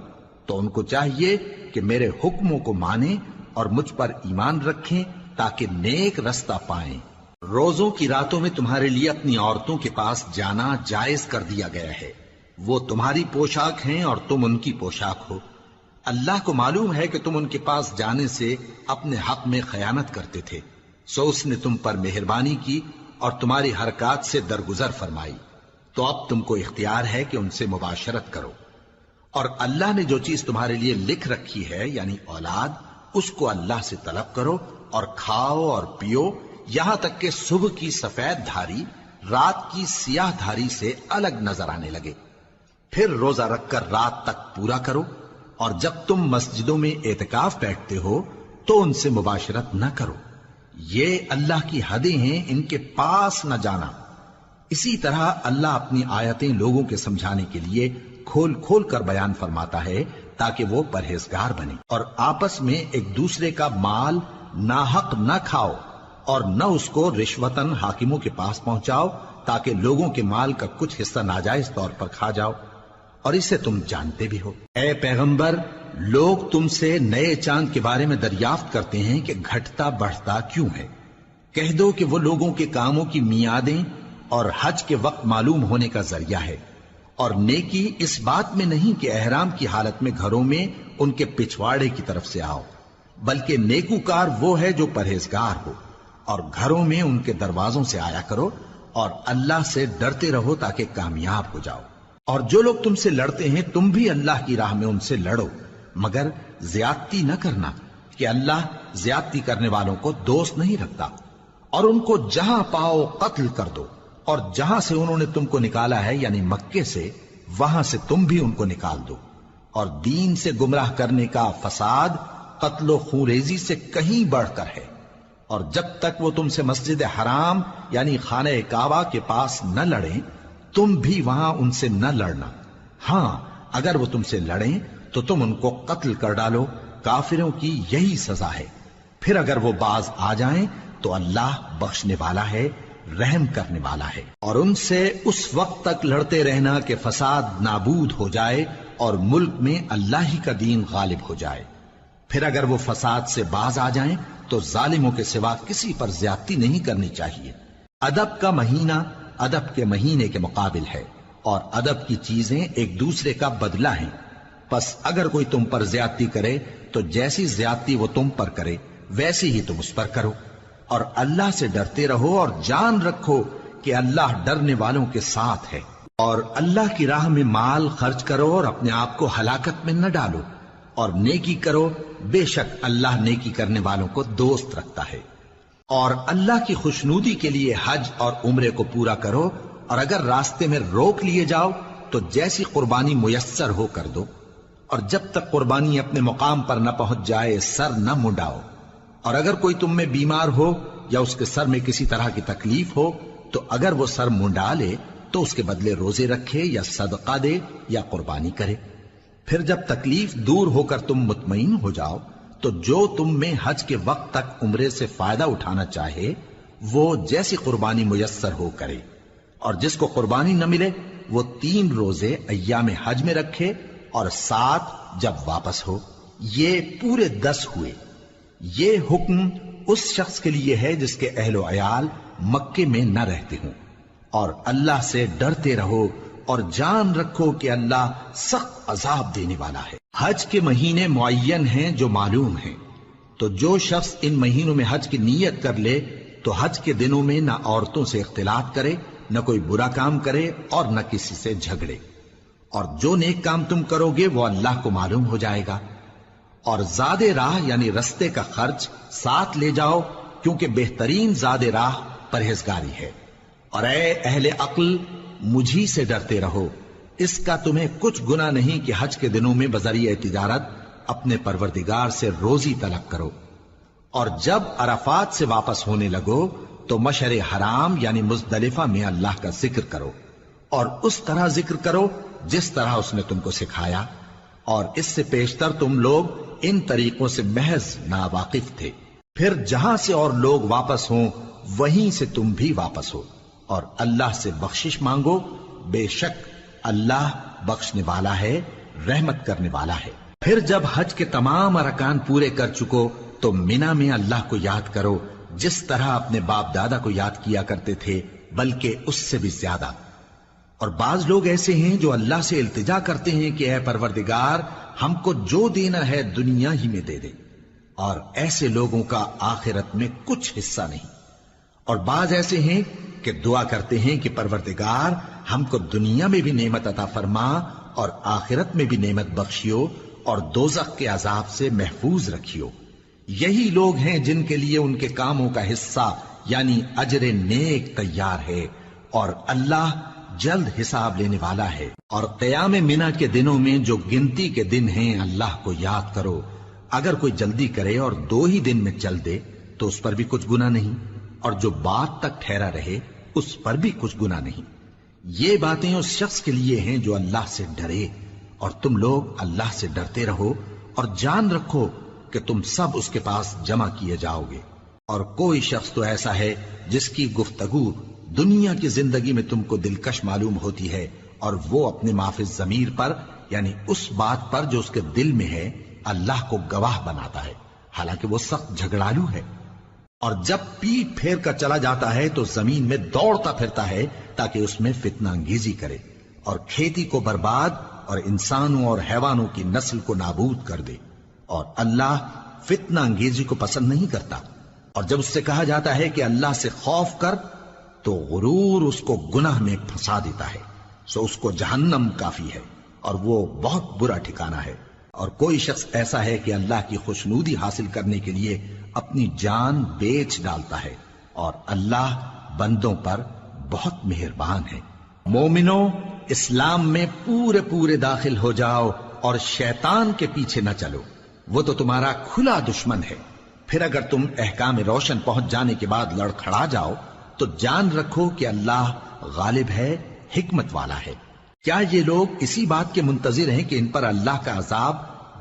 تو ان کو چاہیے کہ میرے حکموں کو مانیں اور مجھ پر ایمان رکھیں تاکہ نیک رستہ پائیں۔ روزوں کی راتوں میں تمہارے لیے اپنی عورتوں کے پاس جانا جائز کر دیا گیا ہے، وہ تمہاری پوشاک ہیں اور تم ان کی پوشاک ہو۔ اللہ کو معلوم ہے کہ تم ان کے پاس جانے سے اپنے حق میں خیانت کرتے تھے، سو اس نے تم پر مہربانی کی اور تمہاری حرکات سے درگزر فرمائی، تو اب تم کو اختیار ہے کہ ان سے مباشرت کرو۔ اور اللہ نے جو چیز تمہارے لیے لکھ رکھی ہے یعنی اولاد، اس کو اللہ سے طلب کرو اور کھاؤ اور پیو، یہاں تک کہ صبح کی سفید دھاری رات کی سیاہ دھاری سے الگ نظر آنے لگے۔ پھر روزہ رکھ کر رات تک پورا کرو، اور جب تم مسجدوں میں اعتکاف بیٹھتے ہو تو ان سے مباشرت نہ کرو، یہ اللہ کی حدیں ہیں، ان کے پاس نہ جانا۔ اسی طرح اللہ اپنی آیتیں لوگوں کے سمجھانے کے لیے کھول کھول کر بیان فرماتا ہے تاکہ وہ پرہیزگار بنے۔ اور آپس میں ایک دوسرے کا مال ناحق نہ کھاؤ، اور نہ اس کو رشوتاً حاکموں کے پاس پہنچاؤ تاکہ لوگوں کے مال کا کچھ حصہ ناجائز طور پر کھا جاؤ، اور اسے تم جانتے بھی ہو۔ اے پیغمبر، لوگ تم سے نئے چاند کے بارے میں دریافت کرتے ہیں کہ گھٹتا بڑھتا کیوں ہے۔ کہہ دو کہ وہ لوگوں کے کاموں کی میعادیں اور حج کے وقت معلوم ہونے کا ذریعہ ہے، اور نیکی اس بات میں نہیں کہ احرام کی حالت میں گھروں میں ان کے پچھواڑے کی طرف سے آؤ، بلکہ نیکوکار وہ ہے جو پرہیزگار ہو، اور گھروں میں ان کے دروازوں سے آیا کرو، اور اللہ سے ڈرتے رہو تاکہ کامیاب ہو جاؤ۔ اور جو لوگ تم سے لڑتے ہیں تم بھی اللہ کی راہ میں ان سے لڑو، مگر زیادتی نہ کرنا کہ اللہ زیادتی کرنے والوں کو دوست نہیں رکھتا، اور ان کو جہاں پاؤ قتل کر دو، اور جہاں سے انہوں نے تم کو نکالا ہے یعنی مکے سے، وہاں سے تم بھی ان کو نکال دو۔ اور دین سے گمراہ کرنے کا فساد قتل و خونریزی سے کہیں بڑھ کر ہے، اور جب تک وہ تم سے مسجد حرام یعنی خانہ کعبہ کے پاس نہ لڑیں تم بھی وہاں ان سے نہ لڑنا۔ ہاں اگر وہ تم سے لڑیں تو تم ان کو قتل کر ڈالو، کافروں کی یہی سزا ہے۔ پھر اگر وہ باز آ جائیں تو اللہ بخشنے والا ہے، رحم کرنے والا ہے۔ اور ان سے اس وقت تک لڑتے رہنا کہ فساد نابود ہو جائے اور ملک میں اللہ ہی کا دین غالب ہو جائے۔ پھر اگر وہ فساد سے باز آ جائیں تو ظالموں کے سوا کسی پر زیادتی نہیں کرنی چاہیے۔ ادب کا مہینہ ادب کے مہینے کے مقابل ہے، اور ادب کی چیزیں ایک دوسرے کا بدلہ ہیں۔ پس اگر کوئی تم پر زیادتی کرے تو جیسی زیادتی وہ تم پر کرے ویسی ہی تم اس پر کرو، اور اللہ سے ڈرتے رہو اور جان رکھو کہ اللہ ڈرنے والوں کے ساتھ ہے۔ اور اللہ کی راہ میں مال خرچ کرو اور اپنے آپ کو ہلاکت میں نہ ڈالو، اور نیکی کرو، بے شک اللہ نیکی کرنے والوں کو دوست رکھتا ہے۔ اور اللہ کی خوشنودی کے لیے حج اور عمرے کو پورا کرو، اور اگر راستے میں روک لیے جاؤ تو جیسی قربانی میسر ہو کر دو، اور جب تک قربانی اپنے مقام پر نہ پہنچ جائے سر نہ منڈاؤ۔ اور اگر کوئی تم میں بیمار ہو یا اس کے سر میں کسی طرح کی تکلیف ہو تو اگر وہ سر منڈا لے تو اس کے بدلے روزے رکھے یا صدقہ دے یا قربانی کرے۔ پھر جب تکلیف دور ہو کر تم مطمئن ہو جاؤ تو جو تم میں حج کے وقت تک عمرے سے فائدہ اٹھانا چاہے وہ جیسی قربانی میسر ہو کرے، اور جس کو قربانی نہ ملے وہ 3 روزے ایام حج میں رکھے اور 7 جب واپس ہو، یہ پورے 10 ہوئے۔ یہ حکم اس شخص کے لیے ہے جس کے اہل و عیال مکے میں نہ رہتے ہوں۔ اور اللہ سے ڈرتے رہو اور جان رکھو کہ اللہ سخت عذاب دینے والا ہے۔ حج کے مہینے معین ہیں جو معلوم ہیں، تو جو شخص ان مہینوں میں حج کی نیت کر لے تو حج کے دنوں میں نہ عورتوں سے اختلاط کرے، نہ کوئی برا کام کرے اور نہ کسی سے جھگڑے۔ اور جو نیک کام تم کرو گے وہ اللہ کو معلوم ہو جائے گا۔ اور زاد راہ یعنی رستے کا خرچ ساتھ لے جاؤ، کیونکہ بہترین زاد راہ پرہیزگاری ہے۔ اور اے اہل عقل مجھی سے ڈرتے رہو، اس کا تمہیں کچھ گناہ نہیں کہ حج کے دنوں میں بذریعہ تجارت اپنے پروردگار سے روزی طلب کرو۔ اور جب عرفات سے واپس ہونے لگو تو مشعر حرام یعنی مزدلفہ میں اللہ کا ذکر کرو، اور اس طرح ذکر کرو جس طرح اس نے تم کو سکھایا، اور اس سے پیشتر تم لوگ ان طریقوں سے محض ناواقف تھے۔ پھر جہاں سے اور لوگ واپس ہوں وہیں سے تم بھی واپس ہو، اور اللہ سے بخشش مانگو، بے شک اللہ بخشنے والا ہے، رحمت کرنے والا ہے۔ پھر جب حج کے تمام ارکان پورے کر چکو تو مینا میں اللہ کو یاد کرو جس طرح اپنے باپ دادا کو یاد کیا کرتے تھے، بلکہ اس سے بھی زیادہ۔ اور بعض لوگ ایسے ہیں جو اللہ سے التجا کرتے ہیں کہ اے پروردگار ہم کو جو دینا ہے دنیا ہی میں دے دے، اور ایسے لوگوں کا آخرت میں کچھ حصہ نہیں۔ اور بعض ایسے ہیں کہ دعا کرتے ہیں کہ پروردگار ہم کو دنیا میں بھی نعمت عطا فرما اور آخرت میں بھی نعمت بخشیو اور دوزخ کے عذاب سے محفوظ رکھیو۔ یہی لوگ ہیں جن کے لیے ان کے کاموں کا حصہ یعنی اجر نیک تیار ہے، اور اللہ جلد حساب لینے والا ہے۔ اور قیام منا کے دنوں میں جو گنتی کے دن ہیں اللہ کو یاد کرو۔ اگر کوئی جلدی کرے اور 2 ہی دن میں چل دے تو اس پر بھی کچھ گناہ نہیں، اور جو بات تک ٹھہرا رہے اس پر بھی کچھ گناہ نہیں۔ یہ باتیں اس شخص کے لیے ہیں جو اللہ سے ڈرے، اور تم لوگ اللہ سے ڈرتے رہو اور جان رکھو کہ تم سب اس کے پاس جمع کیے جاؤ گے۔ اور کوئی شخص تو ایسا ہے جس کی گفتگو دنیا کی زندگی میں تم کو دلکش معلوم ہوتی ہے، اور وہ اپنے معافی ضمیر پر یعنی اس بات پر جو اس کے دل میں ہے اللہ کو گواہ بناتا ہے، حالانکہ وہ سخت جھگڑالو ہے۔ اور جب پیٹ پھیر کر چلا جاتا ہے تو زمین میں دوڑتا پھرتا ہے تاکہ اس میں فتنہ انگیزی کرے اور کھیتی کو برباد اور انسانوں اور حیوانوں کی نسل کو نابود کر دے، اور اللہ فتنہ انگیزی کو پسند نہیں کرتا۔ اور جب اس سے کہا جاتا ہے کہ اللہ سے خوف کر تو غرور اس کو گناہ میں پھنسا دیتا ہے، سو اس کو جہنم کافی ہے اور وہ بہت برا ٹھکانہ ہے۔ اور کوئی شخص ایسا ہے کہ اللہ کی خوشنودی حاصل کرنے کے لیے اپنی جان بیچ ڈالتا ہے، اور اللہ بندوں پر بہت مہربان ہے۔ مومنو، اسلام میں پورے پورے داخل ہو جاؤ اور شیطان کے پیچھے نہ چلو، وہ تو تمہارا کھلا دشمن ہے۔ پھر اگر تم احکام روشن پہنچ جانے کے بعد لڑکھڑا جاؤ تو جان رکھو کہ اللہ غالب ہے، حکمت والا ہے۔ کیا یہ لوگ اسی بات کے منتظر ہیں کہ ان پر اللہ کا عذاب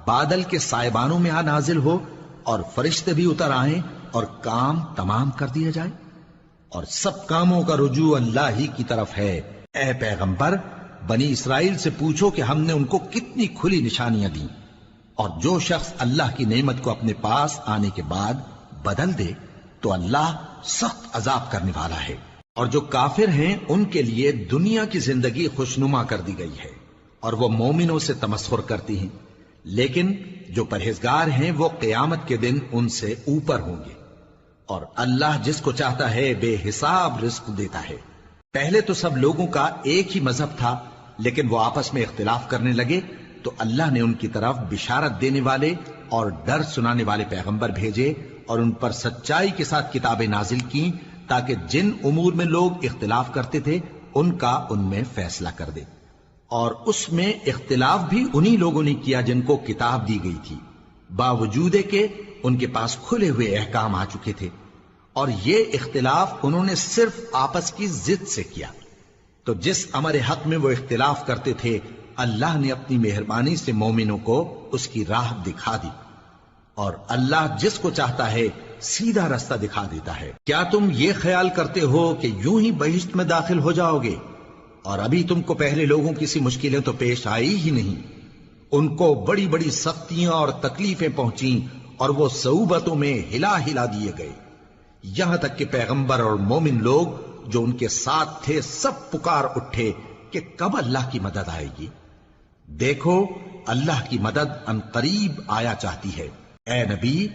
بادل کے سائبانوں میں آ نازل ہو اور فرشتے بھی اتر آئیں اور کام تمام کر دیا جائے؟ اور سب کاموں کا رجوع اللہ ہی کی طرف ہے۔ اے پیغمبر، بنی اسرائیل سے پوچھو کہ ہم نے ان کو کتنی کھلی نشانیاں دیں، اور جو شخص اللہ کی نعمت کو اپنے پاس آنے کے بعد بدل دے تو اللہ سخت عذاب کرنے والا ہے۔ اور جو کافر ہیں ان کے لیے دنیا کی زندگی خوشنما کر دی گئی ہے، اور وہ مومنوں سے تمسخر کرتی ہیں، لیکن جو پرہیزگار ہیں وہ قیامت کے دن ان سے اوپر ہوں گے۔ اور اللہ جس کو چاہتا ہے بے حساب رزق دیتا ہے۔ پہلے تو سب لوگوں کا ایک ہی مذہب تھا، لیکن وہ آپس میں اختلاف کرنے لگے تو اللہ نے ان کی طرف بشارت دینے والے اور ڈر سنانے والے پیغمبر بھیجے، اور ان پر سچائی کے ساتھ کتابیں نازل کی، تاکہ جن امور میں لوگ اختلاف کرتے تھے ان کا ان میں فیصلہ کر دے۔ اور اس میں اختلاف بھی انہی لوگوں نے کیا جن کو کتاب دی گئی تھی، باوجود کہ ان کے پاس کھلے ہوئے احکام آ چکے تھے، اور یہ اختلاف انہوں نے صرف آپس کی ضد سے کیا۔ تو جس امر حق میں وہ اختلاف کرتے تھے اللہ نے اپنی مہربانی سے مومنوں کو اس کی راہ دکھا دی، اور اللہ جس کو چاہتا ہے سیدھا رستہ دکھا دیتا ہے۔ کیا تم یہ خیال کرتے ہو کہ یوں ہی بہشت میں داخل ہو جاؤ گے، اور ابھی تم کو پہلے لوگوں کی سی مشکلیں تو پیش آئی ہی نہیں؟ ان کو بڑی بڑی سختیاں اور تکلیفیں پہنچیں، اور وہ صعوبتوں میں ہلا ہلا دیے گئے، یہاں تک کہ پیغمبر اور مومن لوگ جو ان کے ساتھ تھے سب پکار اٹھے کہ کب اللہ کی مدد آئے گی۔ دیکھو اللہ کی مدد ان قریب آیا چاہتی ہے۔ اے نبی،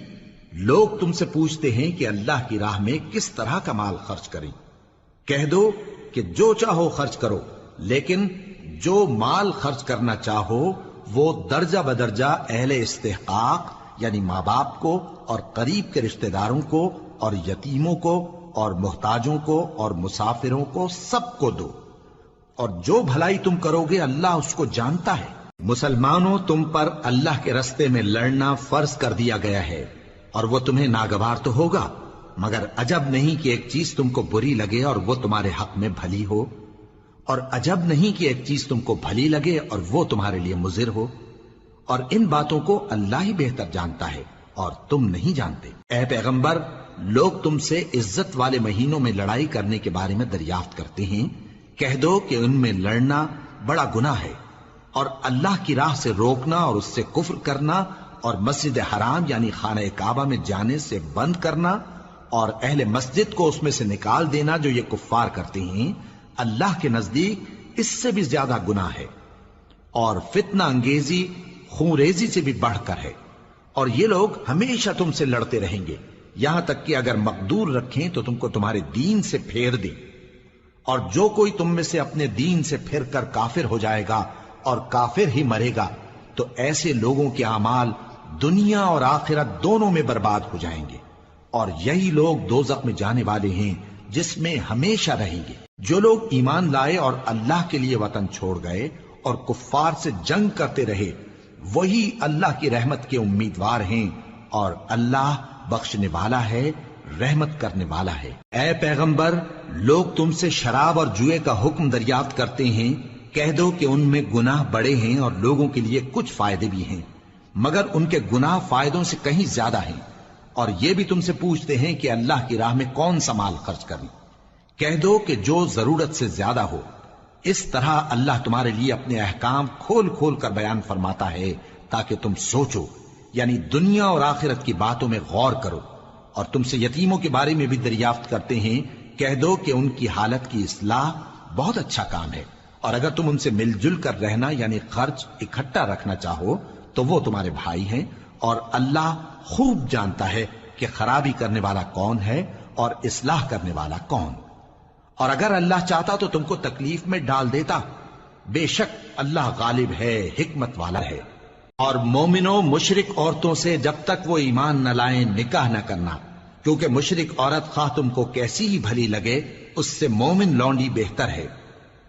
لوگ تم سے پوچھتے ہیں کہ اللہ کی راہ میں کس طرح کا مال خرچ کریں۔ کہہ دو کہ جو چاہو خرچ کرو، لیکن جو مال خرچ کرنا چاہو وہ درجہ بدرجہ اہل استحقاق یعنی ماں باپ کو اور قریب کے رشتہ داروں کو اور یتیموں کو اور محتاجوں کو اور مسافروں کو سب کو دو، اور جو بھلائی تم کرو گے اللہ اس کو جانتا ہے۔ مسلمانوں، تم پر اللہ کے رستے میں لڑنا فرض کر دیا گیا ہے، اور وہ تمہیں ناگوار تو ہوگا، مگر عجب نہیں کہ ایک چیز تم کو بری لگے اور وہ تمہارے حق میں بھلی ہو، اور عجب نہیں کہ ایک چیز تم کو بھلی لگے اور وہ تمہارے لیے مضر ہو، اور ان باتوں کو اللہ ہی بہتر جانتا ہے اور تم نہیں جانتے۔ اے پیغمبر، لوگ تم سے عزت والے مہینوں میں لڑائی کرنے کے بارے میں دریافت کرتے ہیں، کہہ دو کہ ان میں لڑنا بڑا گناہ ہے، اور اللہ کی راہ سے روکنا اور اس سے کفر کرنا اور مسجد حرام یعنی خانہ کعبہ میں جانے سے بند کرنا اور اہل مسجد کو اس میں سے نکال دینا جو یہ کفار کرتے ہیں، اللہ کے نزدیک اس سے بھی زیادہ گناہ ہے، اور فتنہ انگیزی خونریزی سے بھی بڑھ کر ہے۔ اور یہ لوگ ہمیشہ تم سے لڑتے رہیں گے، یہاں تک کہ اگر مقدور رکھیں تو تم کو تمہارے دین سے پھیر دیں، اور جو کوئی تم میں سے اپنے دین سے پھر کر کافر ہو جائے گا اور کافر ہی مرے گا تو ایسے لوگوں کے اعمال دنیا اور آخرت دونوں میں برباد ہو جائیں گے، اور یہی لوگ دوزخ میں جانے والے ہیں جس میں ہمیشہ رہیں گے۔ جو لوگ ایمان لائے اور اللہ کے لیے وطن چھوڑ گئے اور کفار سے جنگ کرتے رہے وہی اللہ کی رحمت کے امیدوار ہیں، اور اللہ بخشنے والا ہے، رحمت کرنے والا ہے۔ اے پیغمبر، لوگ تم سے شراب اور جوئے کا حکم دریافت کرتے ہیں، کہہ دو کہ ان میں گناہ بڑے ہیں اور لوگوں کے لیے کچھ فائدے بھی ہیں، مگر ان کے گناہ فائدوں سے کہیں زیادہ ہیں۔ اور یہ بھی تم سے پوچھتے ہیں کہ اللہ کی راہ میں کون سا مال خرچ کریں، کہہ دو کہ جو ضرورت سے زیادہ ہو۔ اس طرح اللہ تمہارے لیے اپنے احکام کھول کھول کر بیان فرماتا ہے تاکہ تم سوچو، یعنی دنیا اور آخرت کی باتوں میں غور کرو۔ اور تم سے یتیموں کے بارے میں بھی دریافت کرتے ہیں، کہہ دو کہ ان کی حالت کی اصلاح بہت اچھا کام ہے، اور اگر تم ان سے مل جل کر رہنا یعنی خرچ اکٹھا رکھنا چاہو تو وہ تمہارے بھائی ہیں، اور اللہ خوب جانتا ہے کہ خرابی کرنے والا کون ہے اور اصلاح کرنے والا کون۔ اور اگر اللہ چاہتا تو تم کو تکلیف میں ڈال دیتا، بے شک اللہ غالب ہے، حکمت والا ہے۔ اور مومنوں مشرک عورتوں سے جب تک وہ ایمان نہ لائیں نکاح نہ کرنا، کیونکہ مشرک عورت خواہ تم کو کیسی ہی بھلی لگے اس سے مومن لونڈی بہتر ہے۔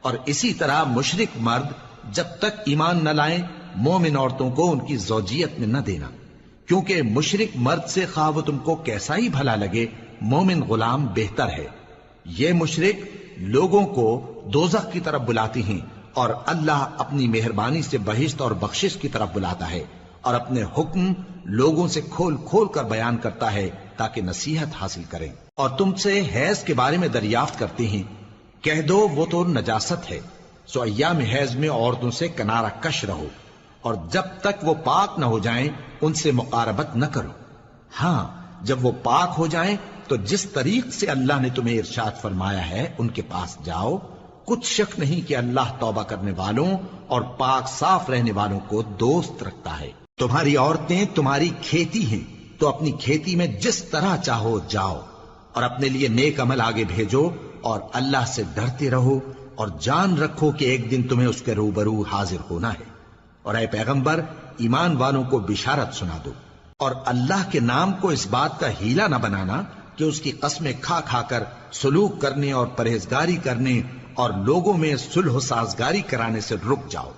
اور اسی طرح مشرک مرد جب تک ایمان نہ لائیں مومن عورتوں کو ان کی زوجیت میں نہ دینا، کیونکہ مشرک مرد سے خواہ وہ تم کو کیسا ہی بھلا لگے مومن غلام بہتر ہے۔ یہ مشرک لوگوں کو دوزخ کی طرف بلاتی ہیں، اور اللہ اپنی مہربانی سے بہشت اور بخشش کی طرف بلاتا ہے، اور اپنے حکم لوگوں سے کھول کھول کر بیان کرتا ہے تاکہ نصیحت حاصل کریں۔ اور تم سے حیض کے بارے میں دریافت کرتے ہیں، کہہ دو وہ تو نجاست ہے، سو ایام حیض میں عورتوں سے کنارہ کش رہو، اور جب تک وہ پاک نہ ہو جائیں ان سے مقاربت نہ کرو۔ ہاں جب وہ پاک ہو جائیں تو جس طریق سے اللہ نے تمہیں ارشاد فرمایا ہے ان کے پاس جاؤ، کچھ شک نہیں کہ اللہ توبہ کرنے والوں اور پاک صاف رہنے والوں کو دوست رکھتا ہے۔ تمہاری عورتیں تمہاری کھیتی ہیں، تو اپنی کھیتی میں جس طرح چاہو جاؤ، اور اپنے لیے نیک عمل آگے بھیجو، اور اللہ سے ڈرتے رہو، اور جان رکھو کہ ایک دن تمہیں اس کے روبرو حاضر ہونا ہے۔ اور اے پیغمبر ایمان والوں کو بشارت سنا دو، اور اللہ کے نام کو اس بات کا ہیلا نہ بنانا کہ اس کی قسمیں کھا کھا کر سلوک کرنے اور پرہیزگاری کرنے اور لوگوں میں صلح و سازگاری کرانے سے رک جاؤ،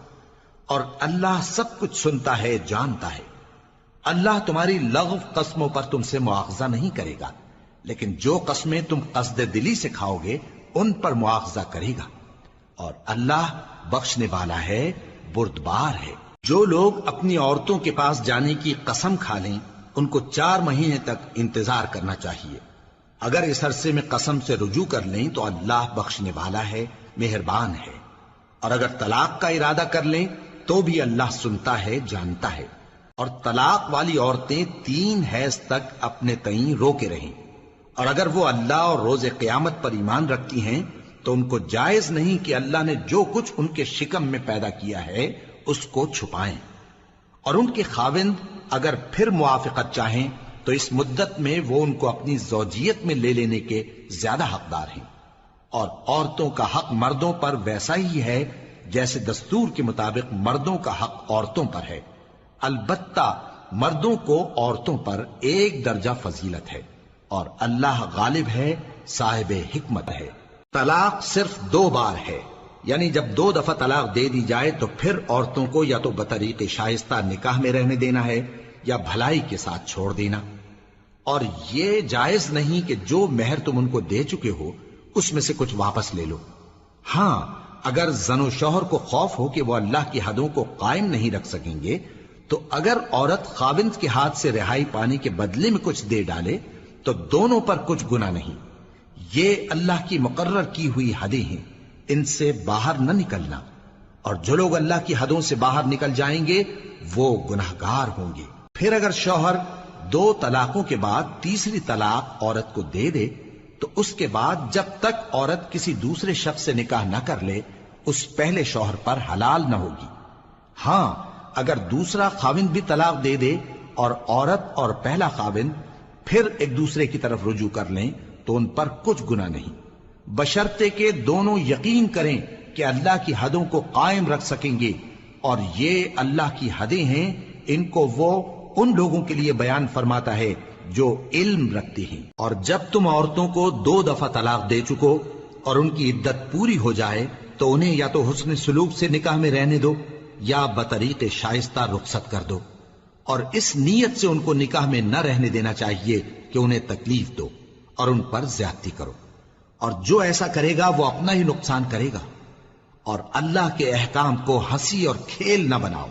اور اللہ سب کچھ سنتا ہے جانتا ہے۔ اللہ تمہاری لغو قسموں پر تم سے مواخذہ نہیں کرے گا، لیکن جو قسمیں تم قصد دلی سے کھاؤ گے ان پر مواخذہ کرے گا، اور اللہ بخشنے والا ہے بردبار ہے۔ جو لوگ اپنی عورتوں کے پاس جانے کی قسم کھا لیں ان کو 4 مہینے تک انتظار کرنا چاہیے۔ اگر اس عرصے میں قسم سے رجوع کر لیں تو اللہ بخشنے والا ہے، مہربان ہے، اور اگر طلاق کا ارادہ کر لیں تو بھی اللہ سنتا ہے جانتا ہے۔ اور طلاق والی عورتیں 3 حیض تک اپنے تئیں روکے رہیں، اور اگر وہ اللہ اور روز قیامت پر ایمان رکھتی ہیں تو ان کو جائز نہیں کہ اللہ نے جو کچھ ان کے شکم میں پیدا کیا ہے اس کو چھپائیں۔ اور ان کے خاوند اگر پھر موافقت چاہیں تو اس مدت میں وہ ان کو اپنی زوجیت میں لے لینے کے زیادہ حقدار ہیں۔ اور عورتوں کا حق مردوں پر ویسا ہی ہے جیسے دستور کے مطابق مردوں کا حق عورتوں پر ہے، البتہ مردوں کو عورتوں پر 1 درجہ فضیلت ہے، اور اللہ غالب ہے، صاحب حکمت ہے۔ طلاق صرف 2 بار ہے، یعنی جب 2 دفعہ طلاق دے دی جائے تو پھر عورتوں کو یا تو بطریق شائستہ نکاح میں رہنے دینا ہے یا بھلائی کے ساتھ چھوڑ دینا۔ اور یہ جائز نہیں کہ جو مہر تم ان کو دے چکے ہو اس میں سے کچھ واپس لے لو۔ ہاں اگر زن و شوہر کو خوف ہو کہ وہ اللہ کی حدوں کو قائم نہیں رکھ سکیں گے تو اگر عورت خاوند کے ہاتھ سے رہائی پانے کے بدلے میں کچھ دے ڈالے تو دونوں پر کچھ گناہ نہیں۔ یہ اللہ کی مقرر کی ہوئی حدیں ہیں، ان سے باہر نہ نکلنا، اور جو لوگ اللہ کی حدوں سے باہر نکل جائیں گے وہ گناہگار ہوں گے۔ پھر اگر شوہر 2 طلاقوں کے بعد تیسری طلاق عورت کو دے دے تو اس کے بعد جب تک عورت کسی دوسرے شخص سے نکاح نہ کر لے اس پہلے شوہر پر حلال نہ ہوگی۔ ہاں اگر دوسرا خاوند بھی طلاق دے دے اور عورت اور پہلا خاوند پھر ایک دوسرے کی طرف رجوع کر لیں تو ان پر کچھ گناہ نہیں، بشرطے کہ دونوں یقین کریں کہ اللہ کی حدوں کو قائم رکھ سکیں گے، اور یہ اللہ کی حدیں ہیں، ان کو وہ ان لوگوں کے لیے بیان فرماتا ہے جو علم رکھتے ہیں۔ اور جب تم عورتوں کو 2 دفعہ طلاق دے چکو اور ان کی عدت پوری ہو جائے تو انہیں یا تو حسن سلوک سے نکاح میں رہنے دو یا بطریق شائستہ رخصت کر دو، اور اس نیت سے ان کو نکاح میں نہ رہنے دینا چاہیے کہ انہیں تکلیف دو اور ان پر زیادتی کرو، اور جو ایسا کرے گا وہ اپنا ہی نقصان کرے گا۔ اور اللہ کے احکام کو ہنسی اور کھیل نہ بناؤ،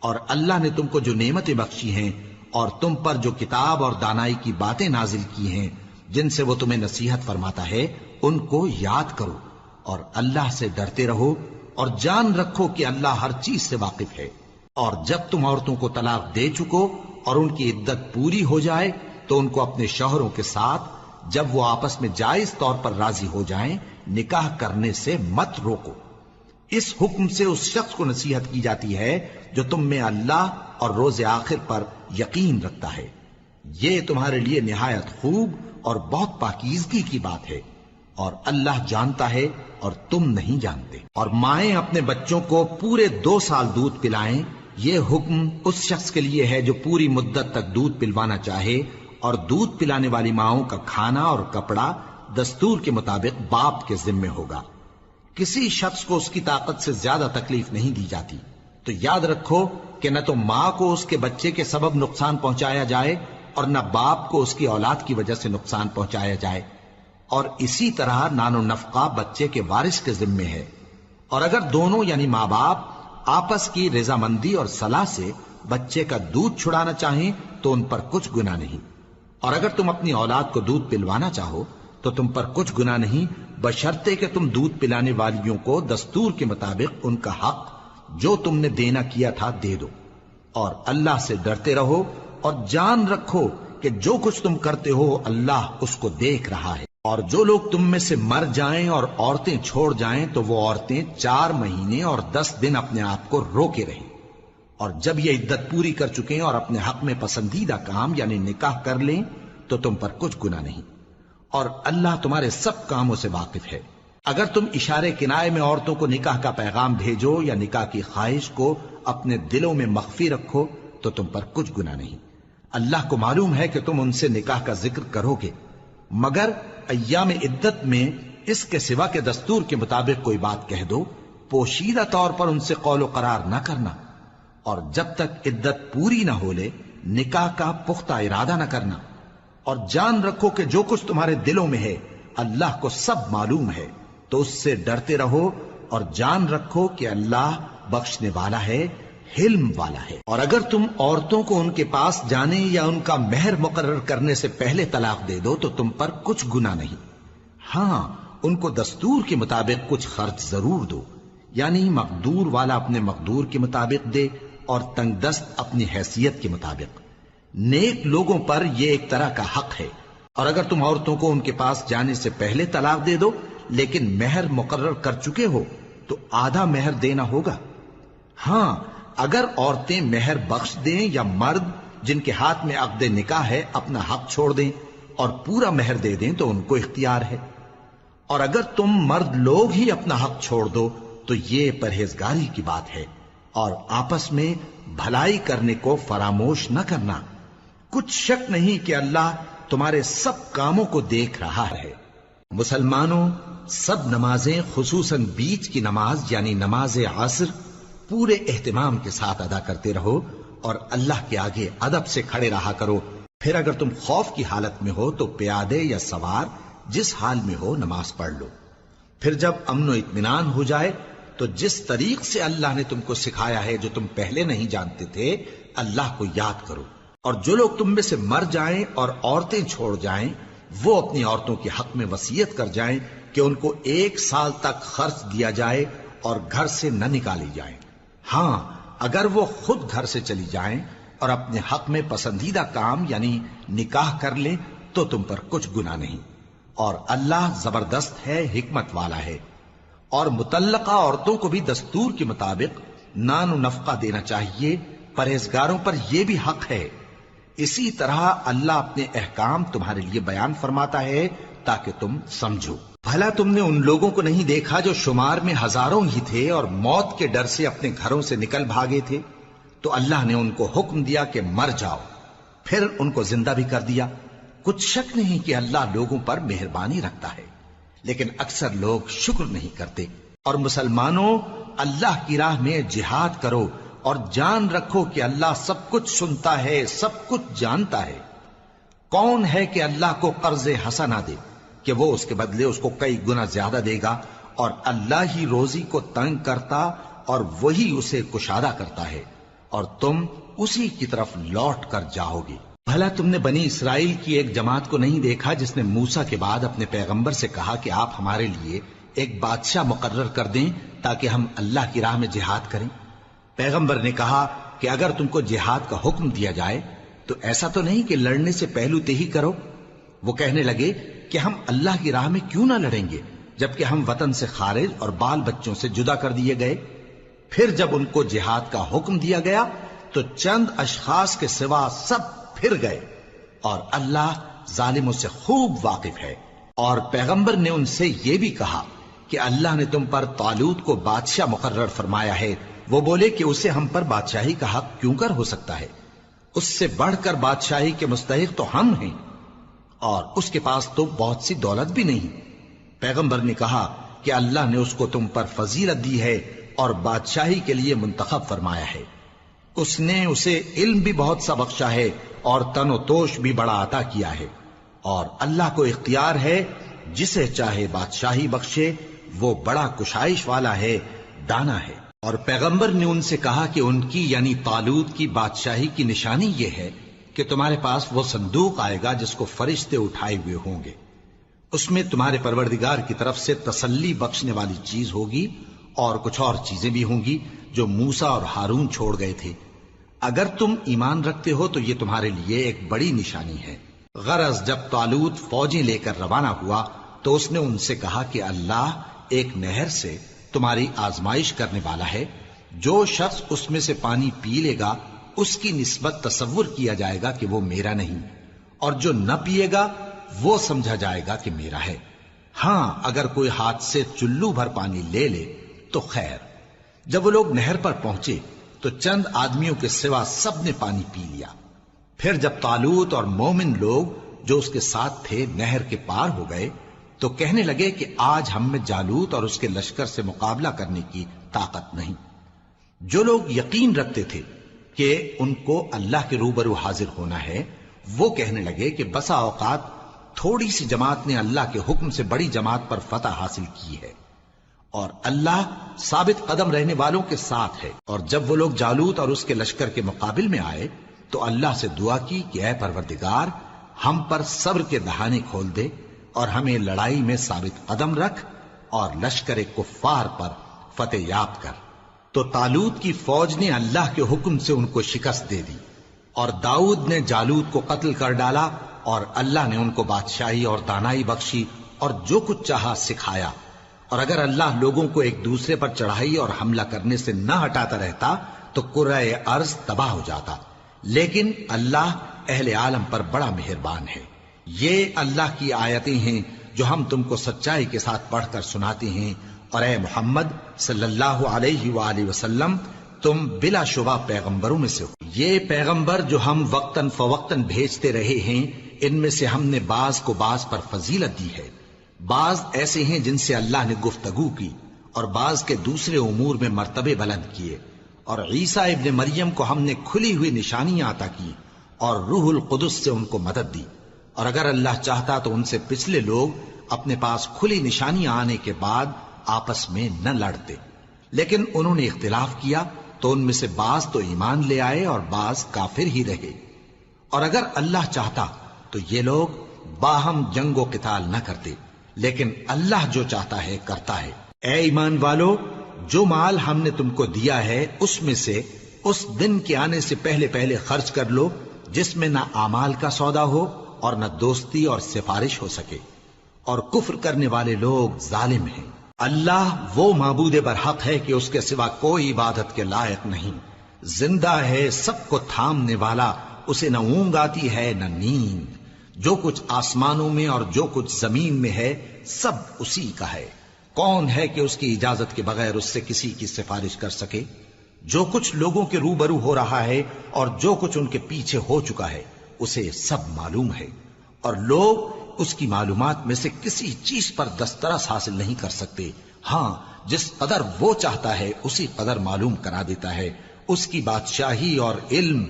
اور اللہ نے تم کو جو نعمتیں بخشی ہیں اور تم پر جو کتاب اور دانائی کی باتیں نازل کی ہیں جن سے وہ تمہیں نصیحت فرماتا ہے ان کو یاد کرو، اور اللہ سے ڈرتے رہو، اور جان رکھو کہ اللہ ہر چیز سے واقف ہے۔ اور جب تم عورتوں کو طلاق دے چکو اور ان کی عدت پوری ہو جائے تو ان کو اپنے شوہروں کے ساتھ جب وہ آپس میں جائز طور پر راضی ہو جائیں نکاح کرنے سے مت روکو۔ اس حکم سے اس شخص کو نصیحت کی جاتی ہے جو تم میں اللہ اور روز آخر پر یقین رکھتا ہے۔ یہ تمہارے لیے نہایت خوب اور بہت پاکیزگی کی بات ہے، اور اللہ جانتا ہے اور تم نہیں جانتے۔ اور مائیں اپنے بچوں کو پورے 2 سال دودھ پلائیں یہ حکم اس شخص کے لیے ہے جو پوری مدت تک دودھ پلوانا چاہے، اور دودھ پلانے والی ماؤں کا کھانا اور کپڑا دستور کے مطابق باپ کے ذمے ہوگا۔ کسی شخص کو اس کی طاقت سے زیادہ تکلیف نہیں دی جاتی، تو یاد رکھو کہ نہ تو ماں کو اس کے بچے کے سبب نقصان پہنچایا جائے اور نہ باپ کو اس کی اولاد کی وجہ سے نقصان پہنچایا جائے، اور اسی طرح نان و نفقہ بچے کے وارث کے ذمے ہے۔ اور اگر دونوں یعنی ماں باپ آپس کی رضامندی اور صلاح سے بچے کا دودھ چھڑانا چاہیں تو ان پر کچھ گناہ نہیں، اور اگر تم اپنی اولاد کو دودھ پلوانا چاہو تو تم پر کچھ گناہ نہیں، بشرطے کہ تم دودھ پلانے والیوں کو دستور کے مطابق ان کا حق جو تم نے دینا کیا تھا دے دو، اور اللہ سے ڈرتے رہو اور جان رکھو کہ جو کچھ تم کرتے ہو اللہ اس کو دیکھ رہا ہے۔ اور جو لوگ تم میں سے مر جائیں اور عورتیں چھوڑ جائیں تو وہ عورتیں 4 مہینے اور 10 دن اپنے آپ کو روکے رہیں، اور جب یہ عدت پوری کر چکیں اور اپنے حق میں پسندیدہ کام یعنی نکاح کر لیں تو تم پر کچھ گناہ نہیں، اور اللہ تمہارے سب کاموں سے واقف ہے۔ اگر تم اشارے کنائے میں عورتوں کو نکاح کا پیغام بھیجو یا نکاح کی خواہش کو اپنے دلوں میں مخفی رکھو تو تم پر کچھ گناہ نہیں۔ اللہ کو معلوم ہے کہ تم ان سے نکاح کا ذکر کرو گے، مگر ایام عدت میں اس کے سوا کے دستور کے مطابق کوئی بات کہہ دو، پوشیدہ طور پر ان سے قول و قرار نہ کرنا، اور جب تک عدت پوری نہ ہو لے نکاح کا پختہ ارادہ نہ کرنا، اور جان رکھو کہ جو کچھ تمہارے دلوں میں ہے اللہ کو سب معلوم ہے، تو اس سے ڈرتے رہو اور جان رکھو کہ اللہ بخشنے والا ہے، حلم والا ہے۔ اور اگر تم عورتوں کو ان کے پاس جانے یا ان کا مہر مقرر کرنے سے پہلے طلاق دے دو تو تم پر کچھ گناہ نہیں، ہاں ان کو دستور کے مطابق کچھ خرچ ضرور دو، یعنی مقدور والا اپنے مقدور کے مطابق دے اور تنگ دست اپنی حیثیت کے مطابق۔ نیک لوگوں پر یہ ایک طرح کا حق ہے۔ اور اگر تم عورتوں کو ان کے پاس جانے سے پہلے طلاق دے دو لیکن مہر مقرر کر چکے ہو تو آدھا مہر دینا ہوگا۔ ہاں اگر عورتیں مہر بخش دیں یا مرد جن کے ہاتھ میں عقد نکاح ہے اپنا حق چھوڑ دیں اور پورا مہر دے دیں تو ان کو اختیار ہے۔ اور اگر تم مرد لوگ ہی اپنا حق چھوڑ دو تو یہ پرہیزگاری کی بات ہے، اور آپس میں بھلائی کرنے کو فراموش نہ کرنا، کچھ شک نہیں کہ اللہ تمہارے سب کاموں کو دیکھ رہا ہے۔ مسلمانوں، سب نمازیں خصوصاً بیچ کی نماز یعنی نماز عصر پورے اہتمام کے ساتھ ادا کرتے رہو اور اللہ کے آگے ادب سے کھڑے رہا کرو۔ پھر اگر تم خوف کی حالت میں ہو تو پیادے یا سوار جس حال میں ہو نماز پڑھ لو۔ پھر جب امن و اطمینان ہو جائے تو جس طریق سے اللہ نے تم کو سکھایا ہے جو تم پہلے نہیں جانتے تھے اللہ کو یاد کرو۔ اور جو لوگ تم میں سے مر جائیں اور عورتیں چھوڑ جائیں وہ اپنی عورتوں کے حق میں وصیت کر جائیں کہ ان کو 1 سال تک خرچ دیا جائے اور گھر سے نہ نکالی جائیں۔ ہاں اگر وہ خود گھر سے چلی جائیں اور اپنے حق میں پسندیدہ کام یعنی نکاح کر لیں تو تم پر کچھ گناہ نہیں، اور اللہ زبردست ہے، حکمت والا ہے۔ اور مطلقہ عورتوں کو بھی دستور کے مطابق نان و نفقہ دینا چاہیے، پرہیزگاروں پر یہ بھی حق ہے۔ اسی طرح اللہ اپنے احکام تمہارے لیے بیان فرماتا ہے تاکہ تم سمجھو۔ بھلا تم نے ان لوگوں کو نہیں دیکھا جو شمار میں ہزاروں ہی تھے اور موت کے ڈر سے اپنے گھروں سے نکل بھاگے تھے؟ تو اللہ نے ان کو حکم دیا کہ مر جاؤ، پھر ان کو زندہ بھی کر دیا۔ کچھ شک نہیں کہ اللہ لوگوں پر مہربانی رکھتا ہے، لیکن اکثر لوگ شکر نہیں کرتے۔ اور مسلمانوں، اللہ کی راہ میں جہاد کرو اور جان رکھو کہ اللہ سب کچھ سنتا ہے، سب کچھ جانتا ہے۔ کون ہے کہ اللہ کو قرض حسنہ دے کہ وہ اس کے بدلے اس کو کئی گنا زیادہ دے گا، اور اللہ ہی روزی کو تنگ کرتا اور وہی اسے کشادہ کرتا ہے، اور تم اسی کی طرف لوٹ کر جاؤ گے۔ بھلا تم نے بنی اسرائیل کی ایک جماعت کو نہیں دیکھا جس نے موسیٰ کے بعد اپنے پیغمبر سے کہا کہ آپ ہمارے لیے ایک بادشاہ مقرر کر دیں تاکہ ہم اللہ کی راہ میں جہاد کریں؟ پیغمبر نے کہا کہ اگر تم کو جہاد کا حکم دیا جائے تو ایسا تو نہیں کہ لڑنے سے پہلو تہی کرو۔ وہ کہنے لگے کہ ہم اللہ کی راہ میں کیوں نہ لڑیں گے جبکہ ہم وطن سے خارج اور بال بچوں سے جدا کر دیے گئے۔ پھر جب ان کو جہاد کا حکم دیا گیا تو چند اشخاص کے سوا سب پھر گئے، اور اللہ ظالموں سے خوب واقف ہے۔ اور پیغمبر نے ان سے یہ بھی کہا کہ اللہ نے تم پر طالوت کو بادشاہ مقرر فرمایا ہے، وہ بولے کہ اسے ہم پر بادشاہی کا حق کیوں کر ہو سکتا ہے؟ اس سے بڑھ کر بادشاہی کے مستحق تو ہم ہیں، اور اس کے پاس تو بہت سی دولت بھی نہیں۔ پیغمبر نے کہا کہ اللہ نے اس کو تم پر فضیلت دی ہے اور بادشاہی کے لیے منتخب فرمایا ہے۔ اس نے اسے علم بھی بہت سا بخشا ہے اور تن و توش بھی بڑا عطا کیا ہے، اور اللہ کو اختیار ہے جسے چاہے بادشاہی بخشے، وہ بڑا کشائش والا ہے، دانا ہے۔ اور پیغمبر نے ان سے کہا کہ ان کی یعنی طالوت کی بادشاہی کی نشانی یہ ہے کہ تمہارے پاس وہ صندوق آئے گا جس کو فرشتے اٹھائے ہوئے ہوں گے، اس میں تمہارے پروردگار کی طرف سے تسلی بخشنے والی چیز ہوگی اور کچھ اور چیزیں بھی ہوں گی جو موسیٰ اور ہارون چھوڑ گئے تھے۔ اگر تم ایمان رکھتے ہو تو یہ تمہارے لیے ایک بڑی نشانی ہے۔ غرض جب طالوت فوجیں لے کر روانہ ہوا تو اس نے ان سے کہا کہ اللہ ایک نہر سے تمہاری آزمائش کرنے والا ہے، جو شخص اس میں سے پانی پی لے گا اس کی نسبت تصور کیا جائے گا کہ وہ میرا نہیں، اور جو نہ پیے گا وہ سمجھا جائے گا کہ میرا ہے۔ ہاں اگر کوئی ہاتھ سے چلو بھر پانی لے لے تو خیر۔ جب وہ لوگ نہر پر پہنچے تو چند آدمیوں کے سوا سب نے پانی پی لیا۔ پھر جب طالوت اور مومن لوگ جو اس کے ساتھ تھے نہر کے پار ہو گئے تو کہنے لگے کہ آج ہم میں جالوت اور اس کے لشکر سے مقابلہ کرنے کی طاقت نہیں۔ جو لوگ یقین رکھتے تھے کہ ان کو اللہ کے روبرو حاضر ہونا ہے، وہ کہنے لگے کہ بسا اوقات تھوڑی سی جماعت نے اللہ کے حکم سے بڑی جماعت پر فتح حاصل کی ہے، اور اللہ ثابت قدم رہنے والوں کے ساتھ ہے۔ اور جب وہ لوگ جالوت اور اس کے لشکر کے مقابل میں آئے تو اللہ سے دعا کی کہ اے پروردگار، ہم پر صبر کے دہانے کھول دے اور ہمیں لڑائی میں ثابت قدم رکھ اور لشکر کفار پر فتح یاب کر۔ تو طالوت کی فوج نے اللہ کے حکم سے ان کو شکست دے دی، اور داؤد نے جالوت کو قتل کر ڈالا، اور اللہ نے ان کو بادشاہی اور دانائی بخشی اور جو کچھ چاہا سکھایا۔ اور اگر اللہ لوگوں کو ایک دوسرے پر چڑھائی اور حملہ کرنے سے نہ ہٹاتا رہتا تو کرۂ ارض تباہ ہو جاتا، لیکن اللہ اہل عالم پر بڑا مہربان ہے۔ یہ اللہ کی آیتیں ہیں جو ہم تم کو سچائی کے ساتھ پڑھ کر سناتے ہیں، اور اے محمد صلی اللہ علیہ وآلہ وسلم تم بلا شبہ پیغمبروں میں سے ہو۔ یہ پیغمبر جو ہم وقتاً فوقتاً بھیجتے رہے ہیں، ان میں سے ہم نے بعض کو بعض پر فضیلت دی ہے۔ بعض ایسے ہیں جن سے اللہ نے گفتگو کی، اور بعض کے دوسرے امور میں مرتبے بلند کیے۔ اور عیسیٰ ابن مریم کو ہم نے کھلی ہوئی نشانیاں عطا کی اور روح القدس سے ان کو مدد دی، اور اگر اللہ چاہتا تو ان سے پچھلے لوگ اپنے پاس کھلی نشانیاں آنے کے بعد آپس میں نہ لڑتے، لیکن انہوں نے اختلاف کیا تو ان میں سے بعض تو ایمان لے آئے اور بعض کافر ہی رہے۔ اور اگر اللہ چاہتا تو یہ لوگ باہم جنگ و قتال نہ کرتے، لیکن اللہ جو چاہتا ہے کرتا ہے۔ اے ایمان والو، جو مال ہم نے تم کو دیا ہے اس میں سے اس دن کے آنے سے پہلے پہلے خرچ کر لو جس میں نہ اعمال کا سودا ہو اور نہ دوستی اور سفارش ہو سکے، اور کفر کرنے والے لوگ ظالم ہیں۔ اللہ وہ معبود برحق ہے کہ اس کے سوا کوئی عبادت کے لائق نہیں، زندہ ہے، سب کو تھامنے والا، اسے نہ اونگ آتی ہے نہ نیند۔ جو کچھ آسمانوں میں اور جو کچھ زمین میں ہے سب اسی کا ہے۔ کون ہے کہ اس کی اجازت کے بغیر اس سے کسی کی سفارش کر سکے؟ جو کچھ لوگوں کے روبرو ہو رہا ہے اور جو کچھ ان کے پیچھے ہو چکا ہے اسے سب معلوم ہے، اور لوگ اس کی معلومات میں سے کسی چیز پر دسترس حاصل نہیں کر سکتے۔ ہاں جس قدر وہ چاہتا ہے اسی قدر معلوم کرا دیتا ہے۔ اس کی بادشاہی اور علم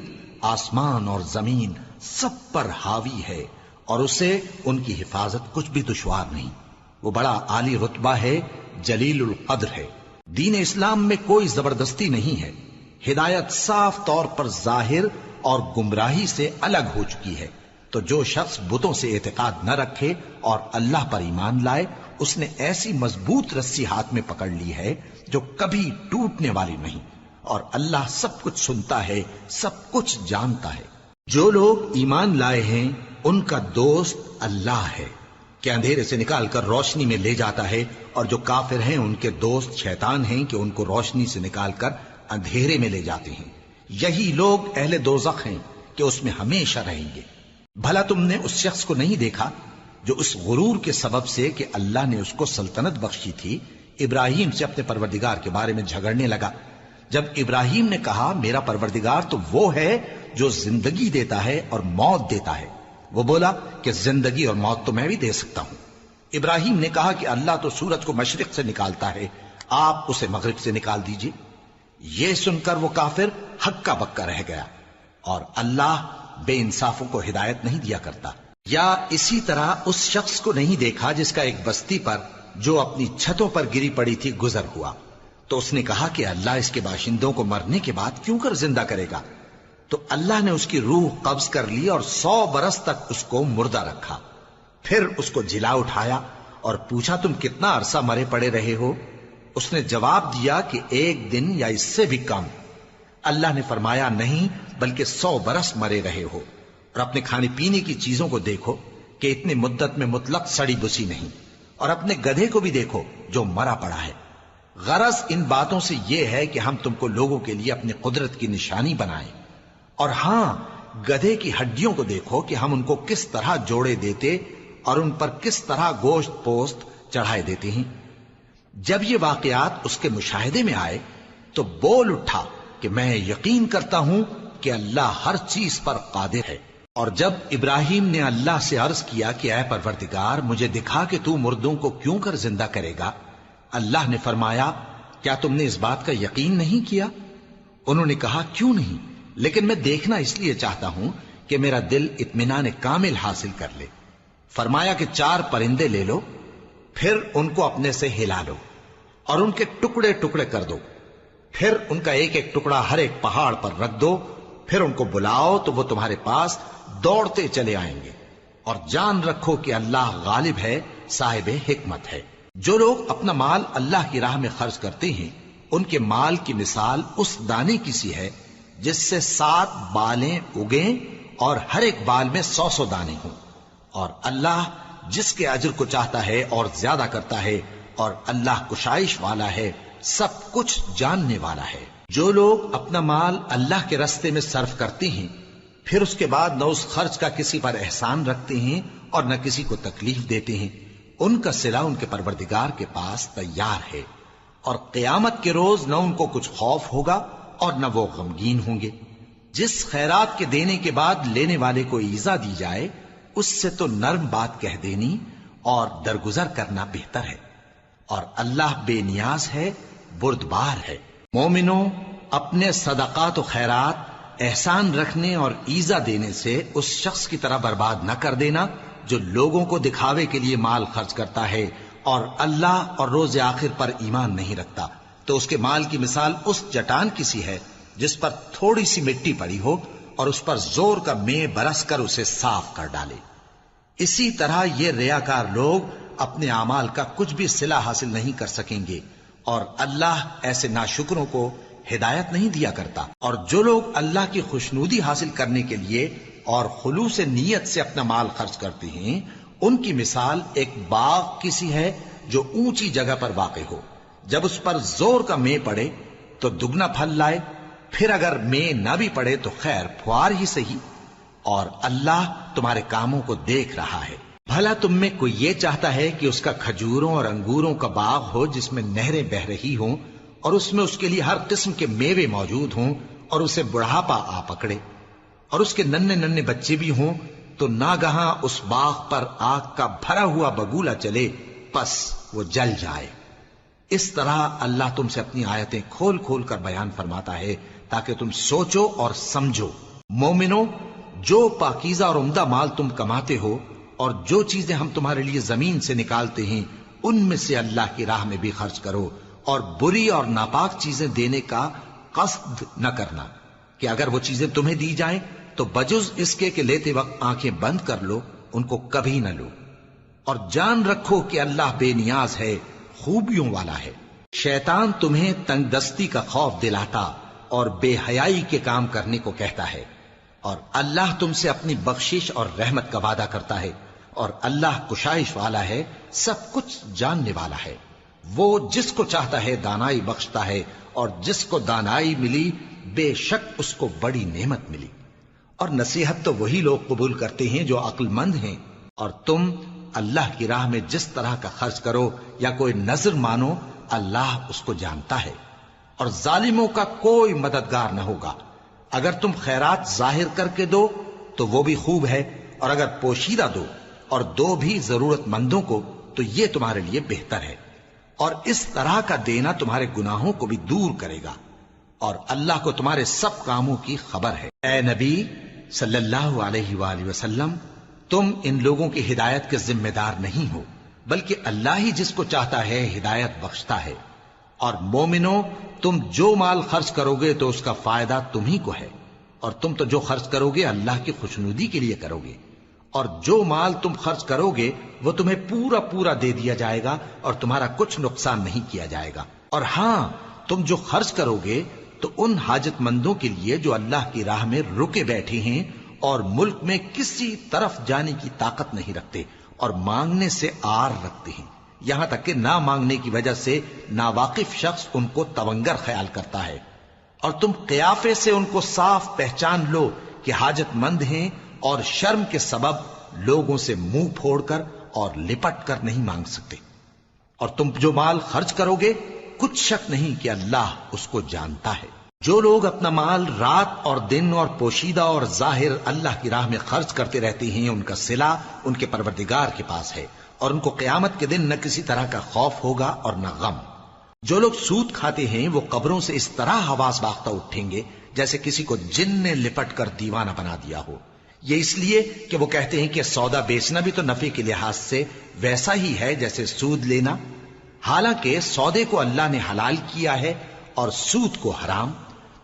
آسمان اور زمین سب پر حاوی ہے، اور اسے ان کی حفاظت کچھ بھی دشوار نہیں۔ وہ بڑا عالی رتبہ ہے، جلیل القدر ہے۔ دین اسلام میں کوئی زبردستی نہیں ہے، ہدایت صاف طور پر ظاہر اور گمراہی سے الگ ہو چکی ہے۔ تو جو شخص بتوں سے اعتقاد نہ رکھے اور اللہ پر ایمان لائے، اس نے ایسی مضبوط رسی ہاتھ میں پکڑ لی ہے جو کبھی ٹوٹنے والی نہیں، اور اللہ سب کچھ سنتا ہے، سب کچھ جانتا ہے۔ جو لوگ ایمان لائے ہیں ان کا دوست اللہ ہے کہ اندھیرے سے نکال کر روشنی میں لے جاتا ہے، اور جو کافر ہیں ان کے دوست شیطان ہیں کہ ان کو روشنی سے نکال کر اندھیرے میں لے جاتے ہیں۔ یہی لوگ اہل دوزخ ہیں کہ اس میں ہمیشہ رہیں گے۔ بھلا تم نے اس شخص کو نہیں دیکھا جو اس غرور کے سبب سے کہ اللہ نے اس کو سلطنت بخشی تھی ابراہیم سے اپنے پروردگار کے بارے میں جھگڑنے لگا، جب ابراہیم نے کہا میرا پروردگار تو وہ ہے جو زندگی دیتا ہے اور موت دیتا ہے، وہ بولا کہ زندگی اور موت تو میں بھی دے سکتا ہوں۔ ابراہیم نے کہا کہ اللہ تو سورج کو مشرق سے نکالتا ہے، آپ اسے مغرب سے نکال دیجئے۔ یہ سن کر وہ کافر ہکا بکا رہ گیا، اور اللہ بے انصافوں کو ہدایت نہیں دیا کرتا۔ یا اسی طرح اس شخص کو نہیں دیکھا جس کا ایک بستی پر جو اپنی چھتوں پر گری پڑی تھی گزر ہوا، تو اس نے کہا کہ اللہ اس کے باشندوں کو مرنے کے بعد کیوں کر زندہ کرے گا؟ تو اللہ نے اس کی روح قبض کر لی اور 100 برس تک اس کو مردہ رکھا، پھر اس کو جلا اٹھایا اور پوچھا تم کتنا عرصہ مرے پڑے رہے ہو؟ اس نے جواب دیا کہ 1 دن یا اس سے بھی کم۔ اللہ نے فرمایا نہیں بلکہ 100 برس مرے رہے ہو، اور اپنے کھانے پینے کی چیزوں کو دیکھو کہ اتنی مدت میں مطلق سڑی بسی نہیں، اور اپنے گدھے کو بھی دیکھو جو مرا پڑا ہے۔ غرض ان باتوں سے یہ ہے کہ ہم تم کو لوگوں کے لیے اپنی قدرت کی نشانی بنائیں، اور ہاں گدھے کی ہڈیوں کو دیکھو کہ ہم ان کو کس طرح جوڑے دیتے اور ان پر کس طرح گوشت پوست چڑھائے دیتے ہیں۔ جب یہ واقعات اس کے مشاہدے میں آئے تو بول اٹھا کہ میں یقین کرتا ہوں کہ اللہ ہر چیز پر قادر ہے۔ اور جب ابراہیم نے اللہ سے عرض کیا کہ اے پروردگار مجھے دکھا کہ تو مردوں کو کیوں کر زندہ کرے گا، اللہ نے فرمایا کیا تم نے اس بات کا یقین نہیں کیا؟ انہوں نے کہا کیوں نہیں، لیکن میں دیکھنا اس لیے چاہتا ہوں کہ میرا دل اطمینان کامل حاصل کر لے۔ فرمایا کہ 4 پرندے لے لو، پھر ان کو اپنے سے ہلا لو اور ان کے ٹکڑے ٹکڑے کر دو، پھر ان کا ایک ایک ٹکڑا ہر ایک پہاڑ پر رکھ دو، پھر ان کو بلاؤ تو وہ تمہارے پاس دوڑتے چلے آئیں گے، اور جان رکھو کہ اللہ غالب ہے، صاحب حکمت ہے۔ جو لوگ اپنا مال اللہ کی راہ میں خرچ کرتے ہیں ان کے مال کی مثال اس دانے کی سی ہے جس سے 7 بالیں اگیں اور ہر ایک بال میں 100 دانے ہوں، اور اللہ جس کے اجر کو چاہتا ہے اور زیادہ کرتا ہے، اور اللہ کشائش والا ہے، سب کچھ جاننے والا ہے۔ جو لوگ اپنا مال اللہ کے راستے میں صرف کرتے ہیں پھر اس کے بعد نہ اس خرچ کا کسی پر احسان رکھتے ہیں اور نہ کسی کو تکلیف دیتے ہیں، ان کا صلہ ان کے پروردگار کے پاس تیار ہے، اور قیامت کے روز نہ ان کو کچھ خوف ہوگا اور نہ وہ غمگین ہوں گے۔ جس خیرات کے دینے کے بعد لینے والے کو ایذا دی جائے اس سے تو نرم بات کہہ دینی اور درگزر کرنا بہتر ہے، اور اللہ بے نیاز ہے، بردبار ہے۔ مومنوں، اپنے صدقات و خیرات احسان رکھنے اور ایذا دینے سے اس شخص کی طرح برباد نہ کر دینا جو لوگوں کو دکھاوے کے لیے مال خرچ کرتا ہے اور اللہ اور روز آخر پر ایمان نہیں رکھتا، تو اس کے مال کی مثال اس چٹان کی سی ہے جس پر تھوڑی سی مٹی پڑی ہو اور اس پر زور کا مے برس کر اسے صاف کر ڈالے۔ اسی طرح یہ ریاکار لوگ اپنے اعمال کا کچھ بھی صلہ حاصل نہیں کر سکیں گے، اور اللہ ایسے ناشکروں کو ہدایت نہیں دیا کرتا۔ اور جو لوگ اللہ کی خوشنودی حاصل کرنے کے لیے اور خلوص نیت سے اپنا مال خرچ کرتے ہیں ان کی مثال ایک باغ کی سی ہے جو اونچی جگہ پر واقع ہو، جب اس پر زور کا مے پڑے تو دگنا پھل لائے، پھر اگر مے نہ بھی پڑے تو خیر پھوار ہی صحیح، اور اللہ تمہارے کاموں کو دیکھ رہا ہے۔ بھلا تم میں کوئی یہ چاہتا ہے کہ اس کا کھجوروں اور انگوروں کا باغ ہو جس میں نہریں بہ رہی ہوں اور اس میں اس کے لیے ہر قسم کے میوے موجود ہوں، اور اسے بڑھاپا آ پکڑے اور اس کے ننھے ننھے بچے بھی ہوں، تو ناگہاں اس باغ پر آگ کا بھرا ہوا بگولا چلے، پس وہ جل جائے۔ اس طرح اللہ تم سے اپنی آیتیں کھول کھول کر بیان فرماتا ہے تاکہ تم سوچو اور سمجھو۔ مومنو، جو پاکیزہ اور عمدہ مال تم کماتے ہو اور جو چیزیں ہم تمہارے لیے زمین سے نکالتے ہیں ان میں سے اللہ کی راہ میں بھی خرچ کرو، اور بری اور ناپاک چیزیں دینے کا قصد نہ کرنا کہ اگر وہ چیزیں تمہیں دی جائیں تو بجز اس کے کہ لیتے وقت آنکھیں بند کر لو، ان کو کبھی نہ لو، اور جان رکھو کہ اللہ بے نیاز ہے، خوبیوں والا ہے۔ شیطان تمہیں تنگ دستی کا خوف دلاتا اور بے حیائی کے کام کرنے کو کہتا ہے، اور اللہ تم سے اپنی بخشش اور رحمت کا وعدہ کرتا ہے، اور اللہ کشائش والا ہے، سب کچھ جاننے والا ہے۔ وہ جس کو چاہتا ہے دانائی بخشتا ہے، اور جس کو دانائی ملی بے شک اس کو بڑی نعمت ملی۔ اور نصیحت تو وہی لوگ قبول کرتے ہیں جو عقل مند ہیں، اور تم اللہ کی راہ میں جس طرح کا خرچ کرو یا کوئی نذر مانو اللہ اس کو جانتا ہے۔ اور ظالموں کا کوئی مددگار نہ ہوگا۔ اگر تم خیرات ظاہر کر کے دو تو وہ بھی خوب ہے، اور اگر پوشیدہ دو اور دو بھی ضرورت مندوں کو تو یہ تمہارے لیے بہتر ہے، اور اس طرح کا دینا تمہارے گناہوں کو بھی دور کرے گا، اور اللہ کو تمہارے سب کاموں کی خبر ہے۔ اے نبی صلی اللہ علیہ وآلہ وسلم، تم ان لوگوں کی ہدایت کے ذمہ دار نہیں ہو، بلکہ اللہ ہی جس کو چاہتا ہے ہدایت بخشتا ہے۔ اور مومنو، تم جو مال خرچ کرو گے تو اس کا فائدہ تمہیں کو ہے، اور تم تو جو خرچ کرو گے اللہ کی خوشنودی کے لیے کرو گے، اور جو مال تم خرچ کرو گے وہ تمہیں پورا پورا دے دیا جائے گا اور تمہارا کچھ نقصان نہیں کیا جائے گا۔ اور ہاں، تم جو خرچ کرو گے تو ان حاجت مندوں کے لیے جو اللہ کی راہ میں رکے بیٹھے ہیں اور ملک میں کسی طرف جانے کی طاقت نہیں رکھتے اور مانگنے سے آر رکھتے ہیں، یہاں تک کہ نہ مانگنے کی وجہ سے ناواقف شخص ان کو تونگر خیال کرتا ہے، اور تم قیافے سے ان کو صاف پہچان لو کہ حاجت مند ہیں، اور شرم کے سبب لوگوں سے منہ پھوڑ کر اور لپٹ کر نہیں مانگ سکتے۔ اور تم جو مال خرچ کرو گے کچھ شک نہیں کہ اللہ اس کو جانتا ہے۔ جو لوگ اپنا مال رات اور دن اور پوشیدہ اور ظاہر اللہ کی راہ میں خرچ کرتے رہتے ہیں، ان کا صلہ ان کے پروردگار کے پاس ہے، اور ان کو قیامت کے دن نہ کسی طرح کا خوف ہوگا اور نہ غم۔ جو لوگ سود کھاتے ہیں وہ قبروں سے اس طرح حواس باختہ اٹھیں گے جیسے کسی کو جن نے لپٹ کر دیوانہ بنا دیا ہو، یہ اس لیے کہ وہ کہتے ہیں کہ سودا بیچنا بھی تو نفع کے لحاظ سے ویسا ہی ہے جیسے سود لینا، حالانکہ سودے کو اللہ نے حلال کیا ہے اور سود کو حرام۔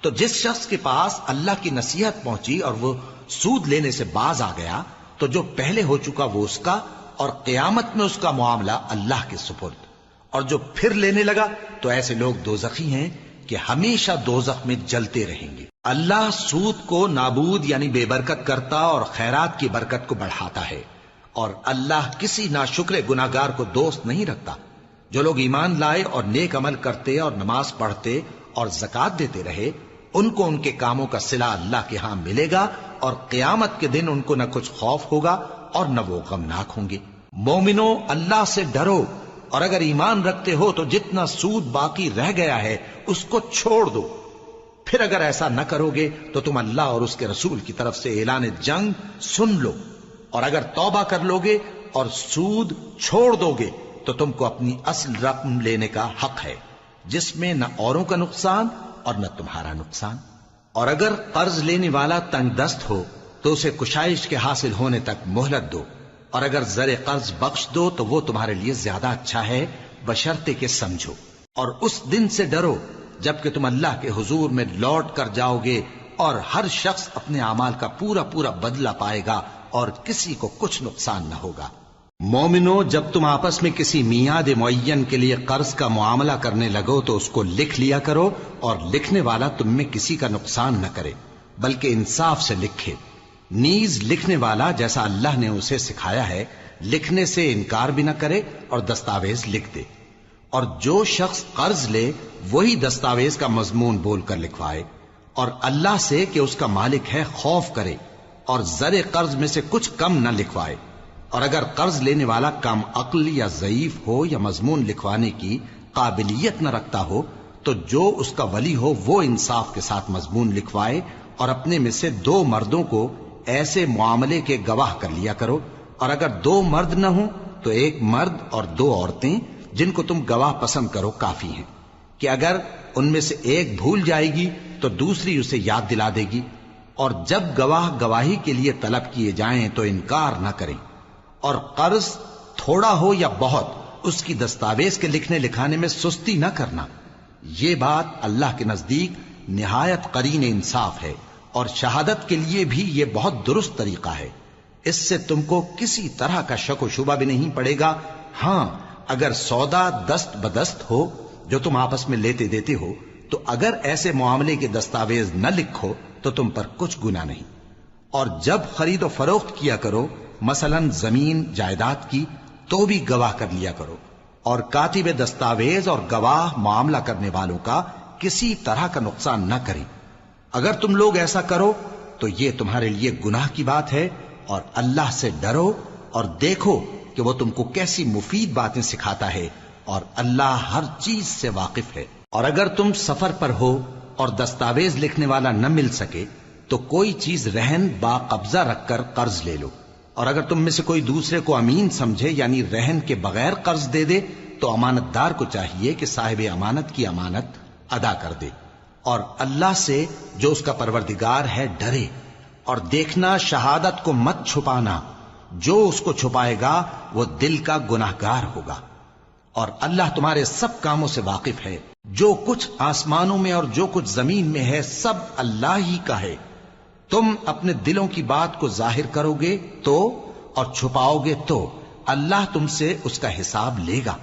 تو جس شخص کے پاس اللہ کی نصیحت پہنچی اور وہ سود لینے سے باز آ گیا تو جو پہلے ہو چکا وہ اس کا، اور قیامت میں اس کا معاملہ اللہ کے سپرد۔ اور جو پھر لینے لگا تو ایسے لوگ دوزخی ہیں کہ ہمیشہ دوزخ میں جلتے رہیں گے۔ اللہ سود کو نابود یعنی بے برکت کرتا اور خیرات کی برکت کو بڑھاتا ہے، اور اللہ کسی ناشکر گناہگار کو دوست نہیں رکھتا۔ جو لوگ ایمان لائے اور نیک عمل کرتے اور نماز پڑھتے اور زکوٰۃ دیتے رہے، ان کو ان کے کاموں کا صلہ اللہ کے ہاں ملے گا، اور قیامت کے دن ان کو نہ کچھ خوف ہوگا اور نہ وہ غمناک ہوں گے۔ مومنو، اللہ سے ڈرو، اور اگر ایمان رکھتے ہو تو جتنا سود باقی رہ گیا ہے اس کو چھوڑ دو۔ پھر اگر ایسا نہ کرو گے تو تم اللہ اور اس کے رسول کی طرف سے اعلان جنگ سن لو، اور اگر توبہ کر لو گے اور سود چھوڑ دو گے تو تم کو اپنی اصل رقم لینے کا حق ہے، جس میں نہ اوروں کا نقصان اور نہ تمہارا نقصان۔ اور اگر قرض لینے والا تنگ دست ہو تو اسے کشائش کے حاصل ہونے تک مہلت دو، اور اگر زر قرض بخش دو تو وہ تمہارے لیے زیادہ اچھا ہے، بشرطے کہ سمجھو۔ اور اس دن سے ڈرو جبکہ تم اللہ کے حضور میں لوٹ کر جاؤ گے، اور ہر شخص اپنے اعمال کا پورا پورا بدلہ پائے گا اور کسی کو کچھ نقصان نہ ہوگا۔ مومنو، جب تم آپس میں کسی میعاد معین کے لیے قرض کا معاملہ کرنے لگو تو اس کو لکھ لیا کرو، اور لکھنے والا تم میں کسی کا نقصان نہ کرے بلکہ انصاف سے لکھے۔ نیز لکھنے والا جیسا اللہ نے اسے سکھایا ہے لکھنے سے انکار بھی نہ کرے اور دستاویز لکھ دے، اور جو شخص قرض لے وہی دستاویز کا مضمون بول کر لکھوائے، اور اللہ سے کہ اس کا مالک ہے خوف کرے، اور زر قرض میں سے کچھ کم نہ لکھوائے۔ اور اگر قرض لینے والا کم عقل یا ضعیف ہو یا مضمون لکھوانے کی قابلیت نہ رکھتا ہو تو جو اس کا ولی ہو وہ انصاف کے ساتھ مضمون لکھوائے، اور اپنے میں سے 2 مردوں کو ایسے معاملے کے گواہ کر لیا کرو، اور اگر 2 مرد نہ ہوں تو 1 مرد اور 2 عورتیں جن کو تم گواہ پسند کرو کافی ہیں، کہ اگر ان میں سے ایک بھول جائے گی تو دوسری اسے یاد دلا دے گی، اور جب گواہ گواہی کے لیے طلب کیے جائیں تو انکار نہ کریں۔ اور قرض تھوڑا ہو یا بہت اس کی دستاویز کے لکھنے لکھانے میں سستی نہ کرنا، یہ بات اللہ کے نزدیک نہایت قرین انصاف ہے، اور شہادت کے لیے بھی یہ بہت درست طریقہ ہے۔ اس سے تم کو کسی طرح کا شک و شبہ بھی نہیں پڑے گا۔ ہاں، اگر سودا دست بدست ہو جو تم آپس میں لیتے دیتے ہو تو اگر ایسے معاملے کے دستاویز نہ لکھو تو تم پر کچھ گناہ نہیں۔ اور جب خرید و فروخت کیا کرو، مثلا زمین جائیداد کی، تو بھی گواہ کر لیا کرو، اور کاتب دستاویز اور گواہ معاملہ کرنے والوں کا کسی طرح کا نقصان نہ کریں۔ اگر تم لوگ ایسا کرو تو یہ تمہارے لیے گناہ کی بات ہے، اور اللہ سے ڈرو اور دیکھو کہ وہ تم کو کیسی مفید باتیں سکھاتا ہے، اور اللہ ہر چیز سے واقف ہے۔ اور اگر تم سفر پر ہو اور دستاویز لکھنے والا نہ مل سکے تو کوئی چیز رہن با قبضہ رکھ کر قرض لے لو، اور اگر تم میں سے کوئی دوسرے کو امین سمجھے یعنی رہن کے بغیر قرض دے دے تو امانت دار کو چاہیے کہ صاحب امانت کی امانت ادا کر دے، اور اللہ سے جو اس کا پروردگار ہے ڈرے، اور دیکھنا شہادت کو مت چھپانا، جو اس کو چھپائے گا وہ دل کا گناہگار ہوگا، اور اللہ تمہارے سب کاموں سے واقف ہے۔ جو کچھ آسمانوں میں اور جو کچھ زمین میں ہے سب اللہ ہی کا ہے۔ تم اپنے دلوں کی بات کو ظاہر کرو گے تو اور چھپاؤ گے تو اللہ تم سے اس کا حساب لے گا،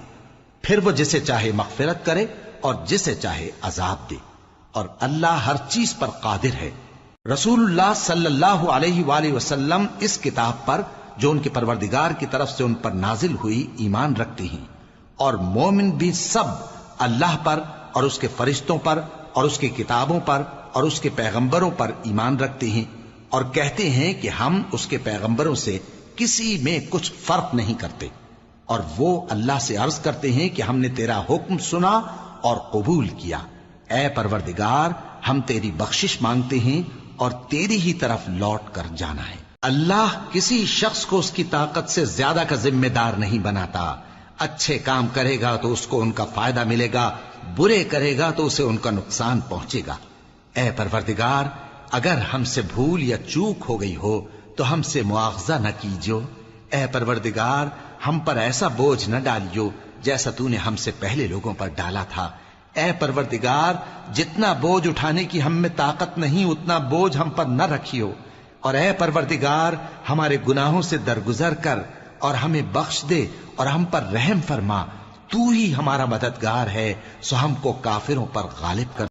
پھر وہ جسے چاہے مغفرت کرے اور جسے چاہے عذاب دے، اور اللہ ہر چیز پر قادر ہے۔ رسول اللہ صلی اللہ علیہ وآلہ وسلم اس کتاب پر جو ان کے پروردگار کی طرف سے ان پر نازل ہوئی ایمان رکھتے ہیں، اور مومن بھی سب اللہ پر اور اس کے فرشتوں پر اور اس کی کتابوں پر اور اس کے پیغمبروں پر ایمان رکھتے ہیں، اور کہتے ہیں کہ ہم اس کے پیغمبروں سے کسی میں کچھ فرق نہیں کرتے، اور وہ اللہ سے عرض کرتے ہیں کہ ہم نے تیرا حکم سنا اور قبول کیا، اے پروردگار ہم تیری بخشش مانگتے ہیں اور تیری ہی طرف لوٹ کر جانا ہے۔ اللہ کسی شخص کو اس کی طاقت سے زیادہ کا ذمہ دار نہیں بناتا، اچھے کام کرے گا تو اس کو ان کا فائدہ ملے گا، برے کرے گا تو اسے ان کا نقصان پہنچے گا۔ اے پروردگار اگر ہم سے بھول یا چوک ہو گئی ہو تو ہم سے مواخذہ نہ کیجو، اے پروردگار ہم پر ایسا بوجھ نہ ڈالیو جیسا تو نے ہم سے پہلے لوگوں پر ڈالا تھا، اے پروردگار جتنا بوجھ اٹھانے کی ہم میں طاقت نہیں اتنا بوجھ ہم پر نہ رکھیو، اور اے پروردگار ہمارے گناہوں سے درگزر کر اور ہمیں بخش دے اور ہم پر رحم فرما، تو ہی ہمارا مددگار ہے، سو ہم کو کافروں پر غالب کر۔